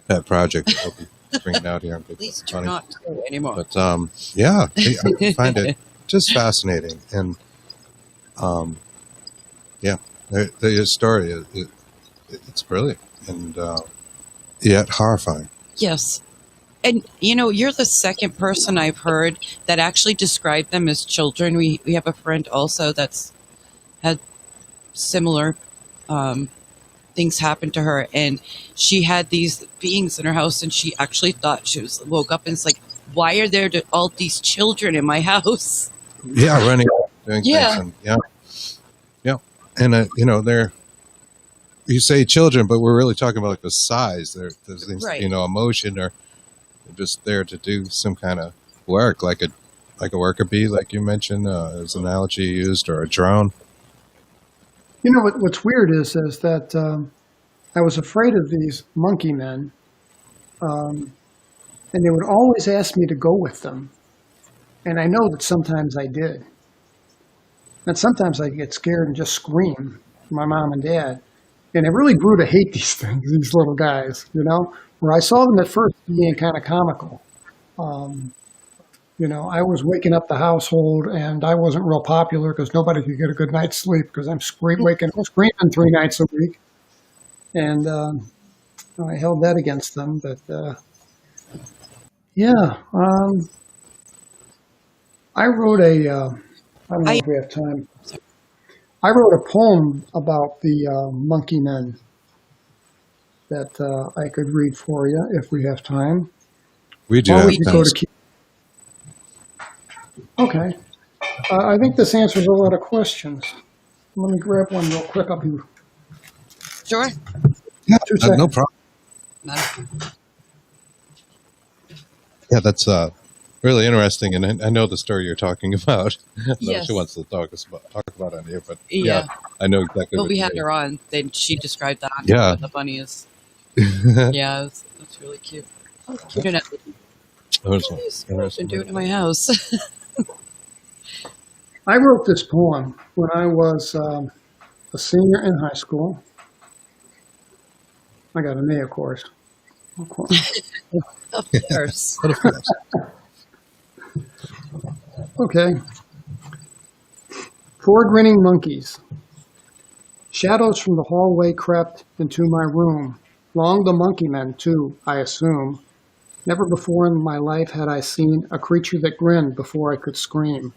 That project will be bringing out here. At least you're not anymore. But yeah, I find it just fascinating, and the story it's brilliant and yet horrifying. Yes. And, you're the second person I've heard that actually described them as children. We have a friend also that's had similar things happen to her. And she had these beings in her house, and she actually thought woke up and it's like, why are there all these children in my house? Yeah, running, doing things. And, yeah. And, they're, you say children, but we're really talking about like the size. There's things, right. Emotion, or they're just there to do some kind of work, like a worker bee, like you mentioned, as an analogy used, or a drone. What's weird is that I was afraid of these monkey men, and they would always ask me to go with them. And I know that sometimes I did. And sometimes I get scared and just scream for my mom and dad. And I really grew to hate these things, these little guys, where I saw them at first being kind of comical. I was waking up the household, and I wasn't real popular because nobody could get a good night's sleep because I'm screaming 3 nights a week, and I held that against them. But yeah, I wrote a. I don't know if we have time. I wrote a poem about the monkey men that I could read for you if we have time. We do Or have we could time. go to. Okay. I think this answers a lot of questions. Let me grab one real quick. I'll be Sure. Yeah, 2 seconds. no problem. Yeah, that's really interesting, and I know the story you're talking about. I don't know if Yes. she wants to talk about it on here, but Yeah. I know exactly Well, what we you had mean. her on. Then she described that. Yeah. The funniest. Yeah, that's really cute. Oh, cute enough. That was What are these interesting. doing in my house? I wrote this poem when I was a senior in high school. I got an A, of course. Of course. Of course. But of course. Okay. 4 grinning monkeys. Shadows from the hallway crept into my room. Long the monkey men, too, I assume. Never before in my life had I seen a creature that grinned before I could scream.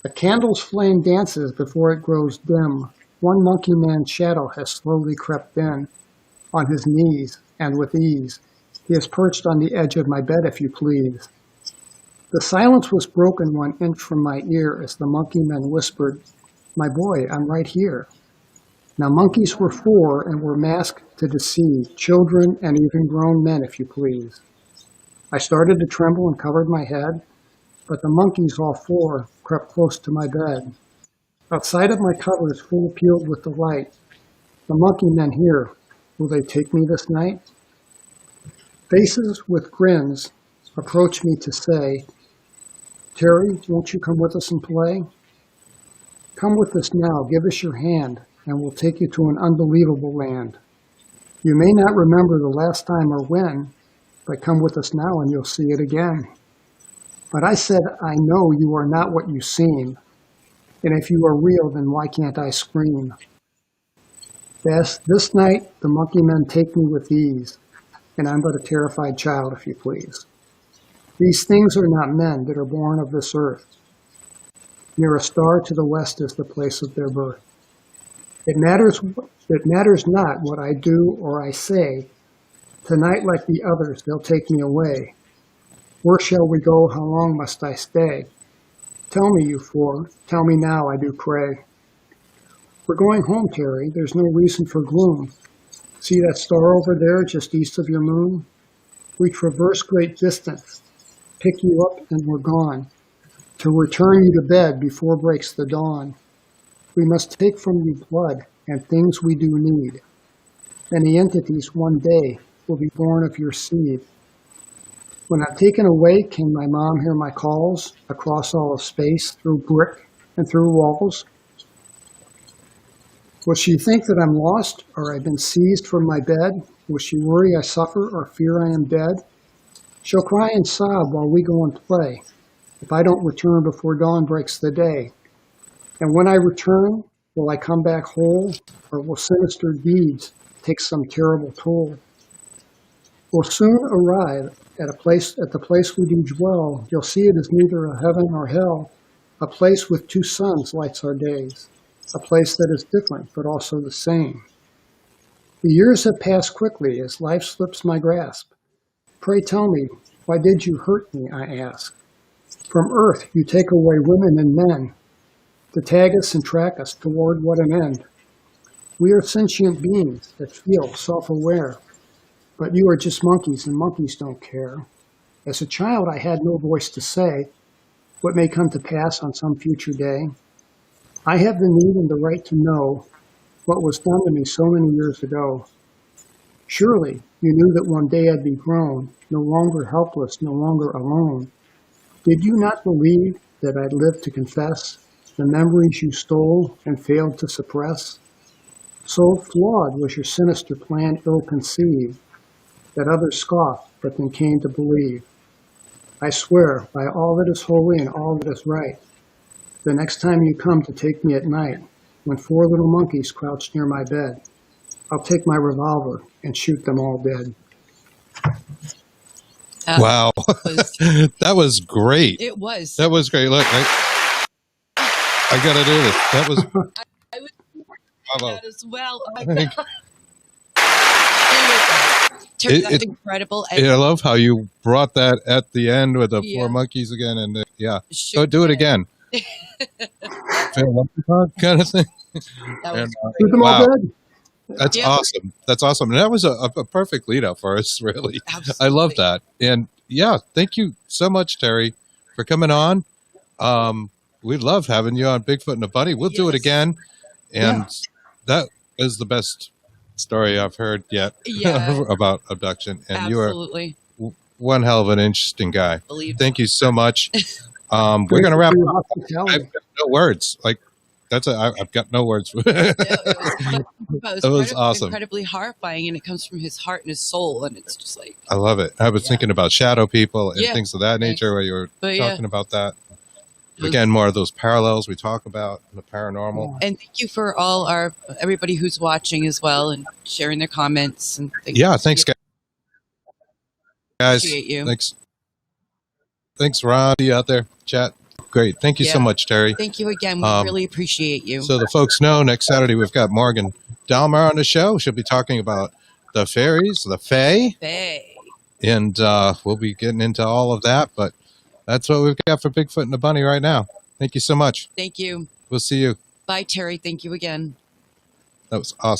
A candle's flame dances before it grows dim. One monkey man's shadow has slowly crept in. On his knees, and with ease, he is perched on the edge of my bed, if you please. The silence was broken 1 inch from my ear as the monkey men whispered, "My boy, I'm right here." Now monkeys were 4 and were masked to deceive, children and even grown men, if you please. I started to tremble and covered my head, but the monkeys, all 4, crept close to my bed. Outside of my covers, full peeled with the light, the monkey men here, will they take me this night? Faces with grins approach me to say, "Terry, won't you come with us and play? Come with us now, give us your hand, and we'll take you to an unbelievable land. You may not remember the last time or when, but come with us now and you'll see it again." But I said, "I know you are not what you seem, and if you are real, then why can't I scream?" This night the monkey men take me with ease, and I'm but a terrified child, if you please. These things are not men that are born of this earth. Near a star to the west is the place of their birth. It matters not what I do or I say. Tonight, like the others, they'll take me away. Where shall we go? How long must I stay? Tell me, you 4, tell me now, I do pray. We're going home, Terry, there's no reason for gloom. See that star over there, just east of your moon? We traverse great distance, pick you up and we're gone, to return you to bed before breaks the dawn. We must take from you blood and things we do need. Many entities one day will be born of your seed. When I'm taken away, can my mom hear my calls across all of space, through brick and through walls? Will she think that I'm lost or I've been seized from my bed? Will she worry I suffer or fear I am dead? She'll cry and sob while we go and play, if I don't return before dawn breaks the day. And when I return, will I come back whole, or will sinister deeds take some terrible toll? We'll soon arrive at the place we do dwell. You'll see it is neither a heaven nor hell. A place with 2 suns lights our days. A place that is different, but also the same. The years have passed quickly as life slips my grasp. Pray tell me, why did you hurt me, I ask? From earth you take away women and men, to tag us and track us toward what an end. We are sentient beings that feel self-aware, but you are just monkeys and monkeys don't care. As a child I had no voice to say what may come to pass on some future day. I have the need and the right to know what was done to me so many years ago. Surely you knew that one day I'd be grown, no longer helpless, no longer alone. Did you not believe that I'd live to confess the memories you stole and failed to suppress? So flawed was your sinister plan ill-conceived, that others scoffed but then came to believe. I swear, by all that is holy and all that is right, the next time you come to take me at night, when 4 little monkeys crouch near my bed, I'll take my revolver and shoot them all dead. Wow. That was great. It was. That was great. Look, I got to do this. That was I was bravo. that as well. Oh my God. Terry, that's incredible. And I love how you brought that at the end with the Yeah. 4 monkeys again. And shoot so do it dead. again. Kind of thing. That was And, Shoot them all wow. dead? That's Yeah. awesome. That's awesome. And that was a perfect lead up for us, really. Absolutely. I love that. And yeah, thank you so much, Terry, for coming on. We love having you on Bigfoot and the Bunny. We'll do it Yes. again. And that is the best story I've heard yet Yeah. about abduction. And Absolutely. you are one hell of an interesting guy. Believe Thank you so much. We're going to wrap For your up. hospitality. I've got no words. Like, I've got no words. It It was awesome. Incredibly horrifying, and it comes from his heart and his soul, and it's just like, I love it. I was thinking about shadow people and Yeah. things of that nature where you were But yeah. talking about that. Again, more of those parallels we talk about in the paranormal. and thank you for everybody who's watching as well and sharing their comments and things. Yeah, thanks, guys. Appreciate you. Thanks, Ron. See you out there. Chat. Great. Thank you so Yeah. much, Terry. Thank you again. We really appreciate you. So the folks know, next Saturday we've got Morgan Dalmar on the show. She'll be talking about the fairies, the fae, Faye. and we'll be getting into all of that. But that's what we've got for Bigfoot and the Bunny right now. Thank you so much. Thank you. We'll see you. Bye, Terry. Thank you again. That was awesome.